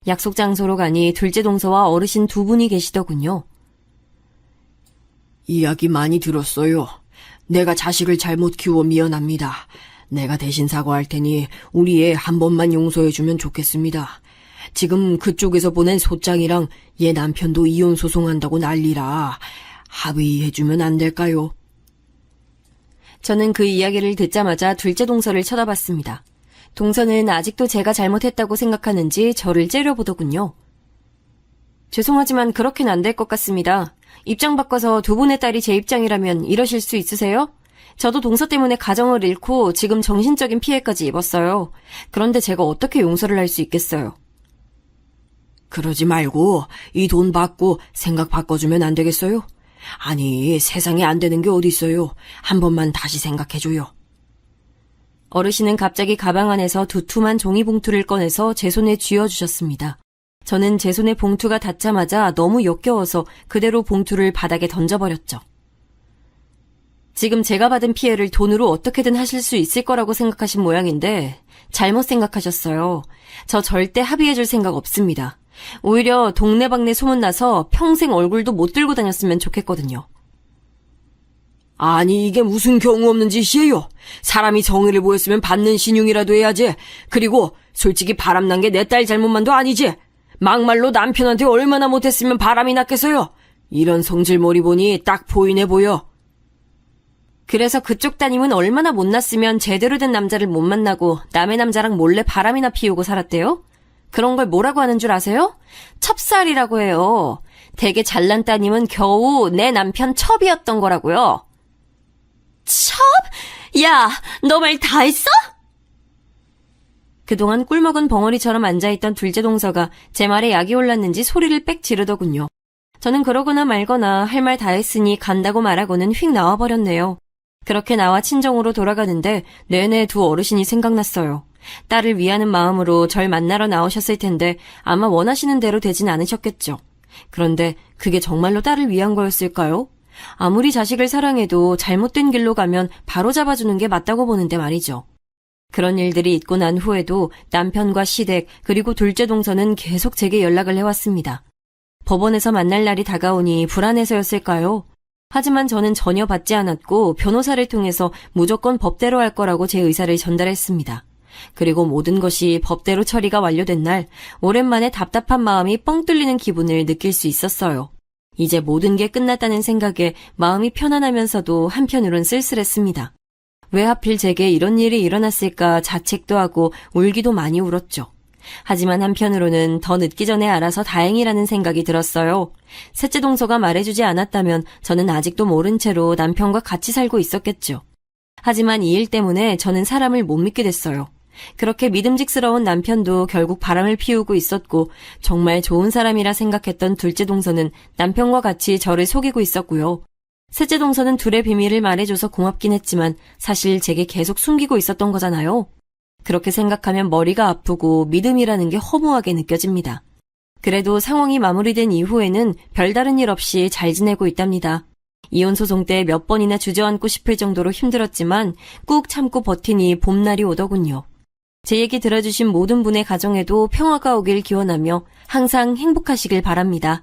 약속 장소로 가니 둘째 동서와 어르신 두 분이 계시더군요. 이야기 많이 들었어요. 내가 자식을 잘못 키워 미안합니다. 내가 대신 사과할 테니 우리 애 한 번만 용서해주면 좋겠습니다. 지금 그쪽에서 보낸 소장이랑 얘 남편도 이혼 소송한다고 난리라. 합의해주면 안 될까요? 저는 그 이야기를 듣자마자 둘째 동서를 쳐다봤습니다. 동서는 아직도 제가 잘못했다고 생각하는지 저를 째려보더군요. 죄송하지만 그렇게는 안 될 것 같습니다. 입장 바꿔서 두 분의 딸이 제 입장이라면 이러실 수 있으세요? 저도 동서 때문에 가정을 잃고 지금 정신적인 피해까지 입었어요. 그런데 제가 어떻게 용서를 할 수 있겠어요? 그러지 말고 이 돈 받고 생각 바꿔주면 안 되겠어요? 아니, 세상에 안 되는 게 어디 있어요. 한 번만 다시 생각해줘요. 어르신은 갑자기 가방 안에서 두툼한 종이봉투를 꺼내서 제 손에 쥐어주셨습니다. 저는 제 손에 봉투가 닿자마자 너무 역겨워서 그대로 봉투를 바닥에 던져버렸죠. 지금 제가 받은 피해를 돈으로 어떻게든 하실 수 있을 거라고 생각하신 모양인데 잘못 생각하셨어요. 저 절대 합의해줄 생각 없습니다. 오히려 동네방네 소문나서 평생 얼굴도 못 들고 다녔으면 좋겠거든요. 아니, 이게 무슨 경우 없는 짓이에요. 사람이 정의를 보였으면 받는 신용이라도 해야지. 그리고 솔직히 바람난 게 내 딸 잘못만도 아니지. 막말로 남편한테 얼마나 못했으면 바람이 났겠어요. 이런 성질머리 보니 딱 보이네 보여. 그래서 그쪽 따님은 얼마나 못났으면 제대로 된 남자를 못 만나고 남의 남자랑 몰래 바람이나 피우고 살았대요? 그런 걸 뭐라고 하는 줄 아세요? 첩살이라고 해요. 되게 잘난 따님은 겨우 내 남편 첩이었던 거라고요. 첩? 야, 너 말 다 했어? 그동안 꿀먹은 벙어리처럼 앉아있던 둘째 동서가 제 말에 약이 올랐는지 소리를 빽 지르더군요. 저는 그러거나 말거나 할 말 다 했으니 간다고 말하고는 휙 나와버렸네요. 그렇게 나와 친정으로 돌아가는데 내내 두 어르신이 생각났어요. 딸을 위하는 마음으로 절 만나러 나오셨을 텐데 아마 원하시는 대로 되진 않으셨겠죠. 그런데 그게 정말로 딸을 위한 거였을까요? 아무리 자식을 사랑해도 잘못된 길로 가면 바로 잡아주는 게 맞다고 보는데 말이죠. 그런 일들이 있고 난 후에도 남편과 시댁 그리고 둘째 동서는 계속 제게 연락을 해왔습니다. 법원에서 만날 날이 다가오니 불안해서였을까요? 하지만 저는 전혀 받지 않았고 변호사를 통해서 무조건 법대로 할 거라고 제 의사를 전달했습니다. 그리고 모든 것이 법대로 처리가 완료된 날 오랜만에 답답한 마음이 뻥 뚫리는 기분을 느낄 수 있었어요. 이제 모든 게 끝났다는 생각에 마음이 편안하면서도 한편으론 쓸쓸했습니다. 왜 하필 제게 이런 일이 일어났을까 자책도 하고 울기도 많이 울었죠. 하지만 한편으로는 더 늦기 전에 알아서 다행이라는 생각이 들었어요. 셋째 동서가 말해주지 않았다면 저는 아직도 모른 채로 남편과 같이 살고 있었겠죠. 하지만 이 일 때문에 저는 사람을 못 믿게 됐어요. 그렇게 믿음직스러운 남편도 결국 바람을 피우고 있었고 정말 좋은 사람이라 생각했던 둘째 동서는 남편과 같이 저를 속이고 있었고요. 셋째 동서는 둘의 비밀을 말해줘서 고맙긴 했지만 사실 제게 계속 숨기고 있었던 거잖아요. 그렇게 생각하면 머리가 아프고 믿음이라는 게 허무하게 느껴집니다. 그래도 상황이 마무리된 이후에는 별다른 일 없이 잘 지내고 있답니다. 이혼 소송 때 몇 번이나 주저앉고 싶을 정도로 힘들었지만 꾹 참고 버티니 봄날이 오더군요. 제 얘기 들어주신 모든 분의 가정에도 평화가 오길 기원하며 항상 행복하시길 바랍니다.